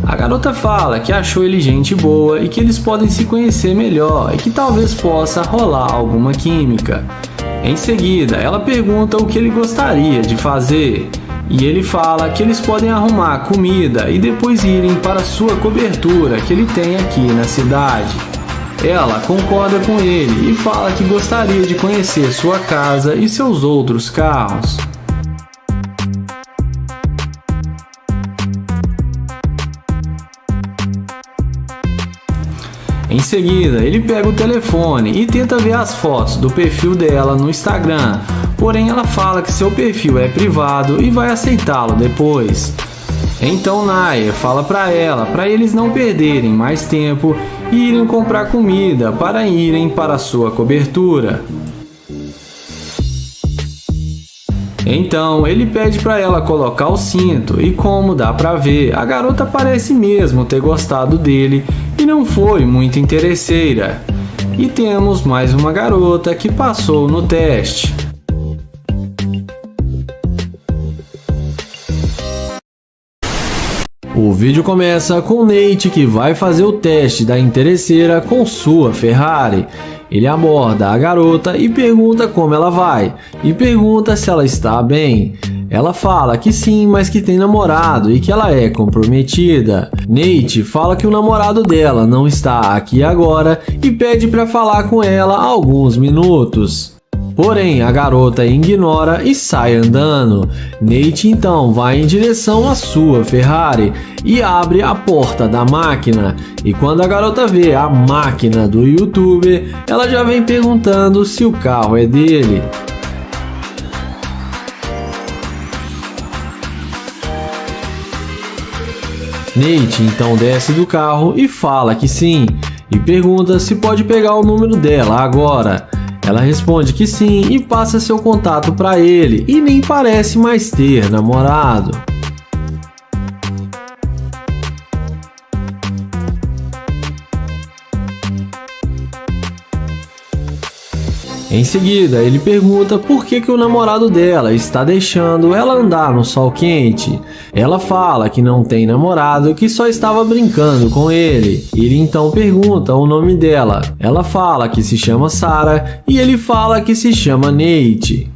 A garota fala que achou ele gente boa e que eles podem se conhecer melhor e que talvez possa rolar alguma química. Em seguida, ela pergunta o que ele gostaria de fazer e ele fala que eles podem arrumar comida e depois irem para sua cobertura que ele tem aqui na cidade. Ela concorda com ele e fala que gostaria de conhecer sua casa e seus outros carros. Em seguida, ele pega o telefone e tenta ver as fotos do perfil dela no Instagram, porém ela fala que seu perfil é privado e vai aceitá-lo depois. Então Nair fala para eles não perderem mais tempo e irem comprar comida para irem para sua cobertura. Então ele pede para ela colocar o cinto e, como dá para ver, a garota parece mesmo ter gostado dele e não foi muito interesseira. E temos mais uma garota que passou no teste. O vídeo começa com Nate que vai fazer o teste da interesseira com sua Ferrari. Ele aborda a garota e pergunta como ela vai, e pergunta se ela está bem. Ela fala que sim, mas que tem namorado e que ela é comprometida. Nate fala que o namorado dela não está aqui agora e pede para falar com ela alguns minutos. Porém, a garota ignora e sai andando. Nate então vai em direção à sua Ferrari e abre a porta da máquina. E quando a garota vê a máquina do youtuber, ela já vem perguntando se o carro é dele. Nate então desce do carro e fala que sim, e pergunta se pode pegar o número dela agora. Ela responde que sim e passa seu contato para ele e nem parece mais ter namorado. Em seguida, ele pergunta por que o namorado dela está deixando ela andar no sol quente. Ela fala que não tem namorado, que só estava brincando com ele. Ele então pergunta o nome dela. Ela fala que se chama Sarah e ele fala que se chama Nate.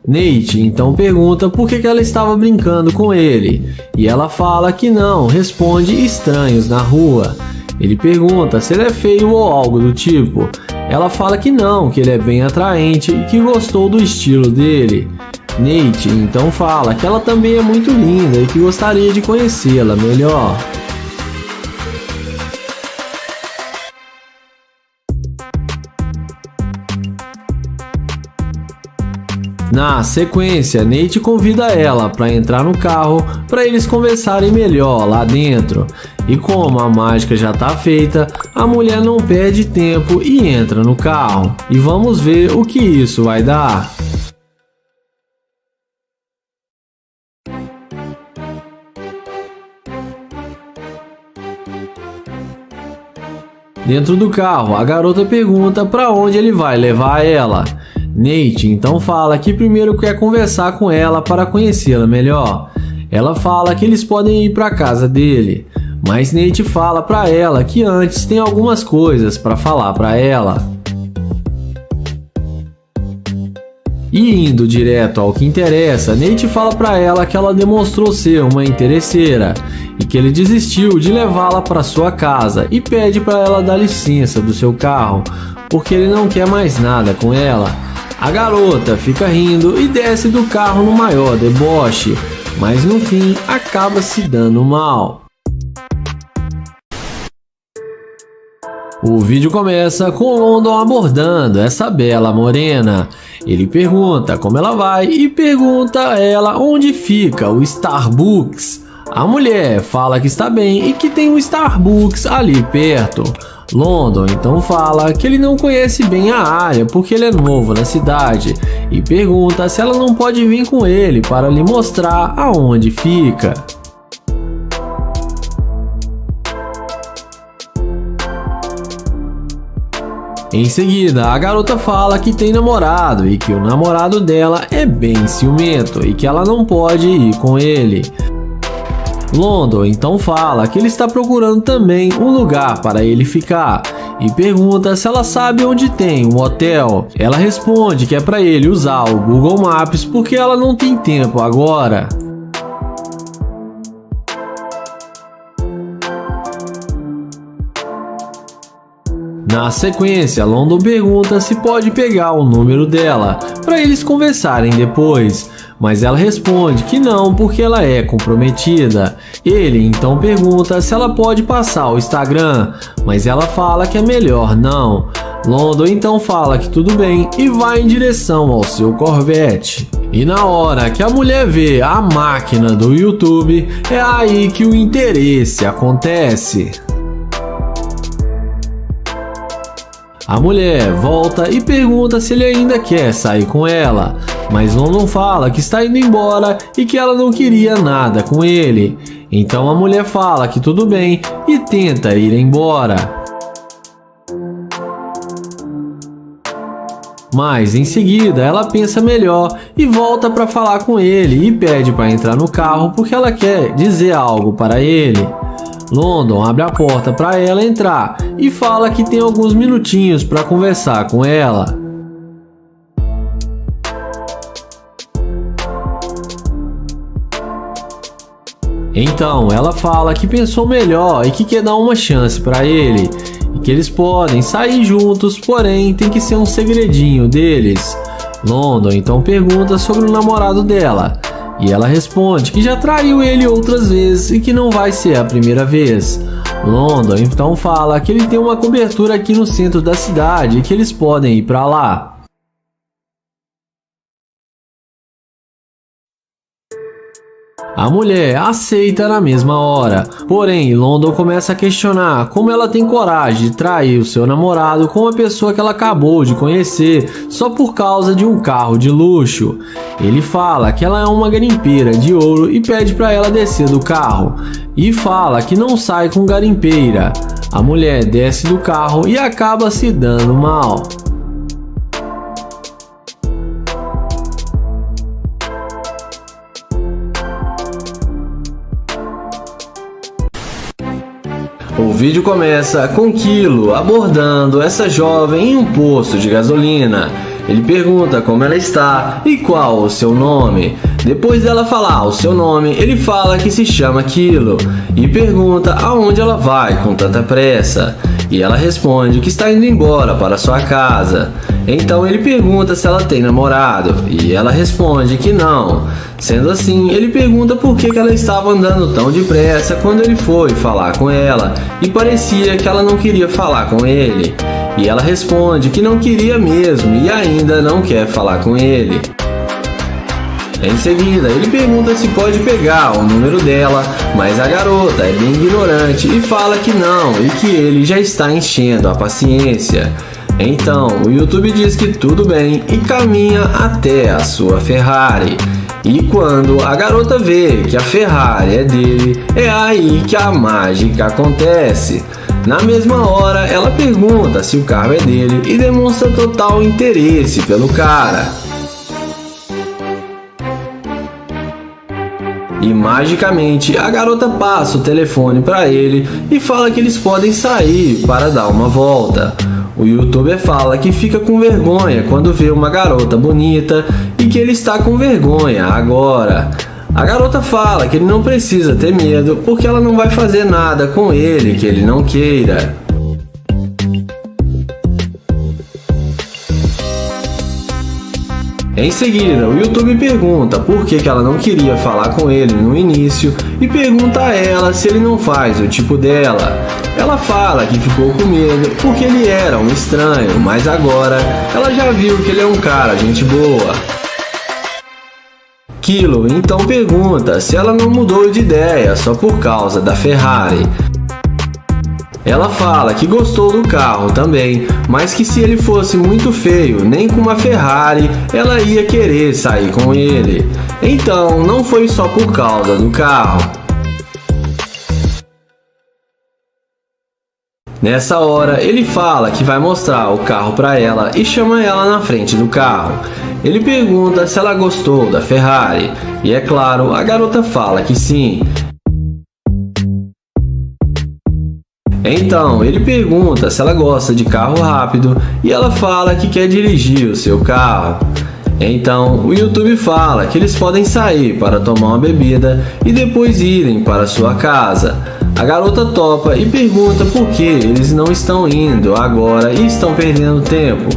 Nate então pergunta por que ela estava brincando com ele, e ela fala que não, responde estranhos na rua. Ele pergunta se ele é feio ou algo do tipo. Ela fala que não, que ele é bem atraente e que gostou do estilo dele. Nate então fala que ela também é muito linda e que gostaria de conhecê-la melhor. Na sequência, Nate convida ela para entrar no carro para eles conversarem melhor lá dentro. E como a mágica já está feita, a mulher não perde tempo e entra no carro. E vamos ver o que isso vai dar. Dentro do carro, a garota pergunta para onde ele vai levar ela. Nate então fala que primeiro quer conversar com ela para conhecê-la melhor. Ela fala que eles podem ir para a casa dele, mas Nate fala para ela que antes tem algumas coisas para falar para ela. E indo direto ao que interessa, Nate fala pra ela que ela demonstrou ser uma interesseira e que ele desistiu de levá-la para sua casa e pede para ela dar licença do seu carro, porque ele não quer mais nada com ela. A garota fica rindo e desce do carro no maior deboche, mas no fim acaba se dando mal. O vídeo começa com London abordando essa bela morena. Ele pergunta como ela vai e pergunta a ela onde fica o Starbucks. A mulher fala que está bem e que tem um Starbucks ali perto. London então fala que ele não conhece bem a área porque ele é novo na cidade e pergunta se ela não pode vir com ele para lhe mostrar aonde fica. Em seguida, a garota fala que tem namorado e que o namorado dela é bem ciumento e que ela não pode ir com ele. London então fala que ele está procurando também um lugar para ele ficar e pergunta se ela sabe onde tem um hotel. Ela responde que é para ele usar o Google Maps porque ela não tem tempo agora. Na sequência, London pergunta se pode pegar o número dela para eles conversarem depois, mas ela responde que não porque ela é comprometida. Ele então pergunta se ela pode passar o Instagram, mas ela fala que é melhor não. London então fala que tudo bem e vai em direção ao seu Corvette. E na hora que a mulher vê a máquina do YouTube, é aí que o interesse acontece. A mulher volta e pergunta se ele ainda quer sair com ela, mas London fala que está indo embora e que ela não queria nada com ele. Então a mulher fala que tudo bem e tenta ir embora. Mas em seguida ela pensa melhor e volta para falar com ele e pede para entrar no carro porque ela quer dizer algo para ele. London abre a porta para ela entrar e fala que tem alguns minutinhos para conversar com ela. Então ela fala que pensou melhor e que quer dar uma chance para ele e que eles podem sair juntos, porém tem que ser um segredinho deles. London então pergunta sobre o namorado dela. E ela responde que já traiu ele outras vezes e que não vai ser a primeira vez. London então fala que ele tem uma cobertura aqui no centro da cidade e que eles podem ir para lá. A mulher aceita na mesma hora, porém London começa a questionar como ela tem coragem de trair o seu namorado com uma pessoa que ela acabou de conhecer só por causa de um carro de luxo. Ele fala que ela é uma garimpeira de ouro e pede para ela descer do carro e fala que não sai com garimpeira. A mulher desce do carro e acaba se dando mal. O vídeo começa com Kilo abordando essa jovem em um posto de gasolina. Ele pergunta como ela está e qual o seu nome. Depois dela falar o seu nome, ele fala que se chama Kilo e pergunta aonde ela vai com tanta pressa. E ela responde que está indo embora para sua casa. Então ele pergunta se ela tem namorado e ela responde que não. Sendo assim, ele pergunta por que ela estava andando tão depressa quando ele foi falar com ela e parecia que ela não queria falar com ele. E ela responde que não queria mesmo e ainda não quer falar com ele. Em seguida, ele pergunta se pode pegar o número dela, mas a garota é bem ignorante e fala que não e que ele já está enchendo a paciência. Então, o YouTube diz que tudo bem e caminha até a sua Ferrari. E quando a garota vê que a Ferrari é dele, é aí que a mágica acontece. Na mesma hora, ela pergunta se o carro é dele e demonstra total interesse pelo cara. E magicamente a garota passa o telefone para ele e fala que eles podem sair para dar uma volta. O O youtuber fala que fica com vergonha quando vê uma garota bonita e que ele está com vergonha agora. A garota fala que ele não precisa ter medo porque ela não vai fazer nada com ele que ele não queira. Em seguida, o YouTube pergunta por que ela não queria falar com ele no início e pergunta a ela se ele não faz o tipo dela. Ela fala que ficou com medo porque ele era um estranho, mas agora ela já viu que ele é um cara gente boa. Kilo então pergunta se ela não mudou de ideia só por causa da Ferrari. Ela fala que gostou do carro também, mas que se ele fosse muito feio, nem com uma Ferrari, ela ia querer sair com ele. Então, não foi só por causa do carro. Nessa hora, ele fala que vai mostrar o carro para ela e chama ela na frente do carro. Ele pergunta se ela gostou da Ferrari, e é claro, a garota fala que sim. Então, ele pergunta se ela gosta de carro rápido e ela fala que quer dirigir o seu carro. Então, o YouTube fala que eles podem sair para tomar uma bebida e depois irem para sua casa. A garota topa e pergunta por que eles não estão indo agora e estão perdendo tempo.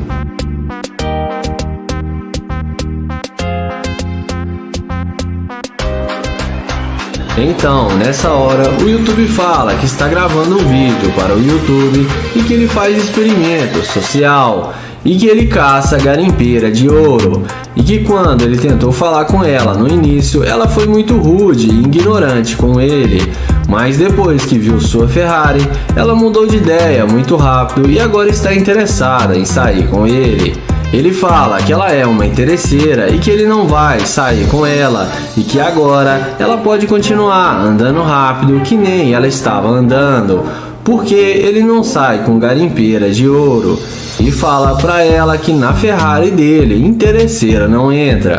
Então, nessa hora, o YouTube fala que está gravando um vídeo para o YouTube e que ele faz experimento social e que ele caça garimpeira de ouro e que quando ele tentou falar com ela no início, ela foi muito rude e ignorante com ele, mas depois que viu sua Ferrari, ela mudou de ideia muito rápido e agora está interessada em sair com ele. Ele fala que ela é uma interesseira e que ele não vai sair com ela e que agora ela pode continuar andando rápido que nem ela estava andando, porque ele não sai com garimpeira de ouro. E fala pra ela que na Ferrari dele, interesseira não entra.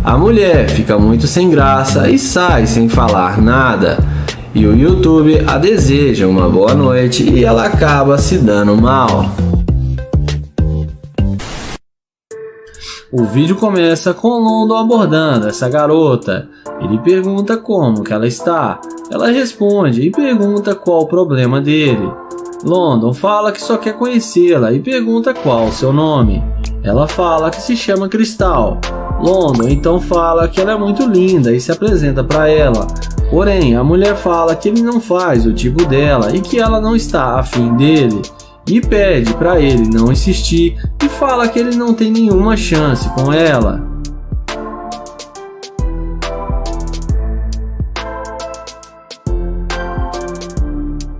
A mulher fica muito sem graça e sai sem falar nada. E o YouTube a deseja uma boa noite e ela acaba se dando mal. O vídeo começa com London abordando essa garota. Ele pergunta como que ela está. Ela responde e pergunta qual o problema dele. London fala que só quer conhecê-la e pergunta qual o seu nome. Ela fala que se chama Cristal. London então fala que ela é muito linda e se apresenta para ela. Porém, a mulher fala que ele não faz o tipo dela e que ela não está afim dele. E pede para ele não insistir e fala que ele não tem nenhuma chance com ela.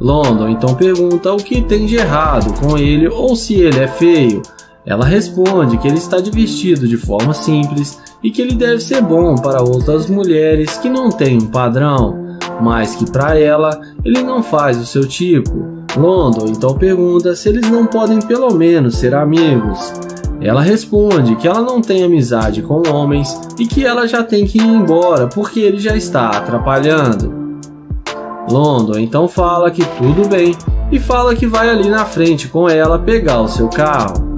London então pergunta o que tem de errado com ele ou se ele é feio. Ela responde que ele está vestido de forma simples e que ele deve ser bom para outras mulheres que não têm um padrão, mas que para ela ele não faz o seu tipo. London então pergunta se eles não podem pelo menos ser amigos. Ela responde que ela não tem amizade com homens e que ela já tem que ir embora porque ele já está atrapalhando. London então fala que tudo bem e fala que vai ali na frente com ela pegar o seu carro.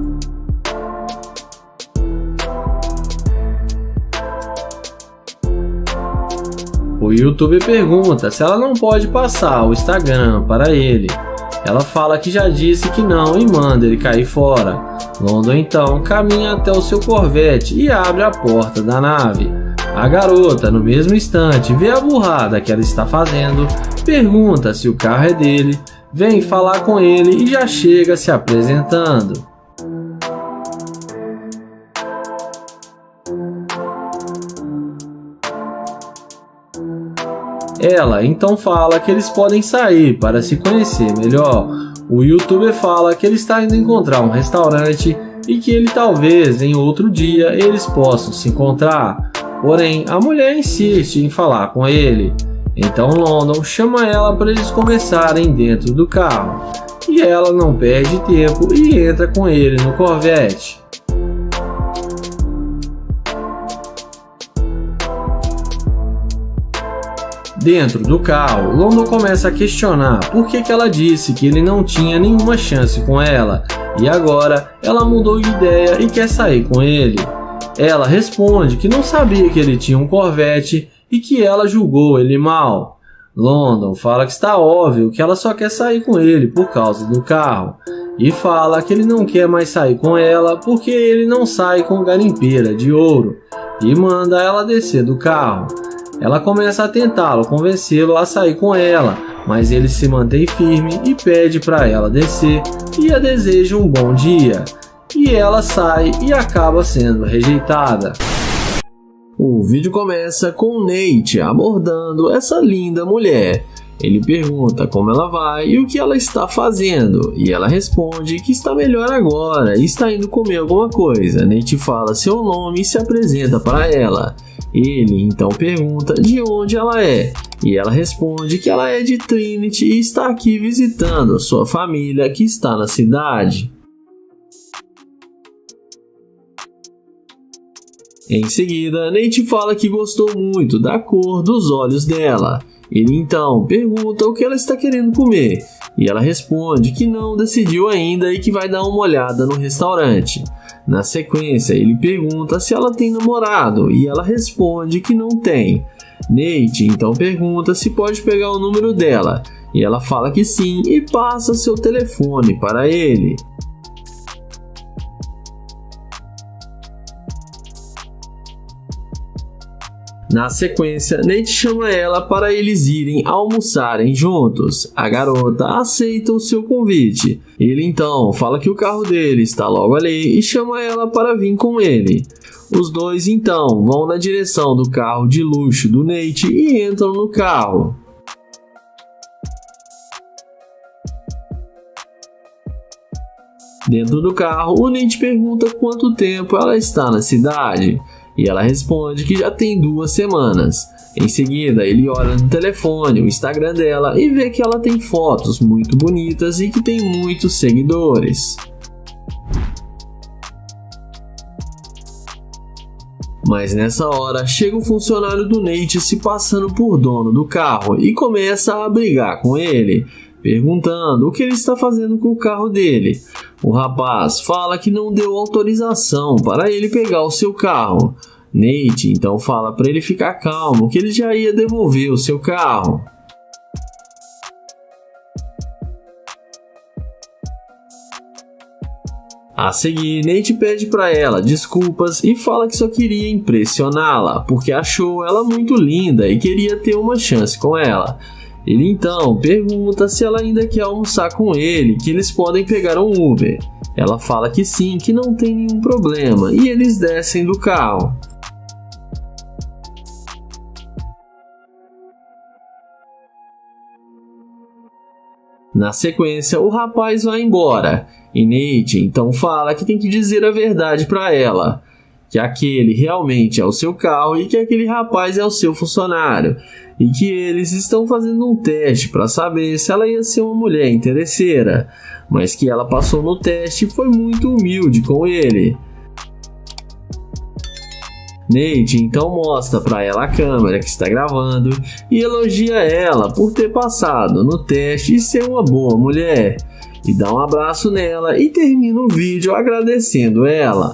O YouTube pergunta se ela não pode passar o Instagram para ele. Ela fala que já disse que não e manda ele cair fora. London então caminha até o seu Corvette e abre a porta da nave. A garota, no mesmo instante, vê a burrada que ela está fazendo, pergunta se o carro é dele, vem falar com ele e já chega se apresentando. Ela então fala que eles podem sair para se conhecer melhor. O YouTuber fala que ele está indo encontrar um restaurante e que ele talvez em outro dia eles possam se encontrar. Porém, a mulher insiste em falar com ele. Então London chama ela para eles conversarem dentro do carro. E ela não perde tempo e entra com ele no Corvette. Dentro do carro, London começa a questionar por que ela disse que ele não tinha nenhuma chance com ela e agora ela mudou de ideia e quer sair com ele. Ela responde que não sabia que ele tinha um Corvette e que ela julgou ele mal. London fala que está óbvio que ela só quer sair com ele por causa do carro e fala que ele não quer mais sair com ela porque ele não sai com garimpeira de ouro e manda ela descer do carro. Ela começa a tentá-lo convencê-lo a sair com ela, mas ele se mantém firme e pede para ela descer e a deseja um bom dia. E ela sai e acaba sendo rejeitada. O vídeo começa com Nate abordando essa linda mulher. Ele pergunta como ela vai e o que ela está fazendo, e ela responde que está melhor agora e está indo comer alguma coisa. Nate fala seu nome e se apresenta para ela. Ele então pergunta de onde ela é, e ela responde que ela é de Trinity e está aqui visitando a sua família que está na cidade. Em seguida, Nate fala que gostou muito da cor dos olhos dela. Ele então pergunta o que ela está querendo comer, e ela responde que não decidiu ainda e que vai dar uma olhada no restaurante. Na sequência, ele pergunta se ela tem namorado, e ela responde que não tem. Nate então pergunta se pode pegar o número dela, e ela fala que sim e passa seu telefone para ele. Na sequência, Nate chama ela para eles irem almoçarem juntos. A garota aceita o seu convite. Ele então fala que o carro dele está logo ali e chama ela para vir com ele. Os dois então vão na direção do carro de luxo do Nate e entram no carro. Dentro do carro, o Nate pergunta quanto tempo ela está na cidade. E ela responde que já tem 2 semanas. Em seguida, ele olha no telefone, o Instagram dela, e vê que ela tem fotos muito bonitas e que tem muitos seguidores. Mas nessa hora, chega um funcionário do Nate se passando por dono do carro e começa a brigar com ele, perguntando o que ele está fazendo com o carro dele. O rapaz fala que não deu autorização para ele pegar o seu carro. Nate então fala para ele ficar calmo, que ele já ia devolver o seu carro. A seguir, Nate pede para ela desculpas e fala que só queria impressioná-la, porque achou ela muito linda e queria ter uma chance com ela. Ele então pergunta se ela ainda quer almoçar com ele, que eles podem pegar um Uber. Ela fala que sim, que não tem nenhum problema, e eles descem do carro. Na sequência, o rapaz vai embora, e Nate então fala que tem que dizer a verdade para ela, que aquele realmente é o seu carro e que aquele rapaz é o seu funcionário, e que eles estão fazendo um teste para saber se ela ia ser uma mulher interesseira, mas que ela passou no teste e foi muito humilde com ele. Nate então mostra para ela a câmera que está gravando e elogia ela por ter passado no teste e ser uma boa mulher, e dá um abraço nela e termina o vídeo agradecendo ela.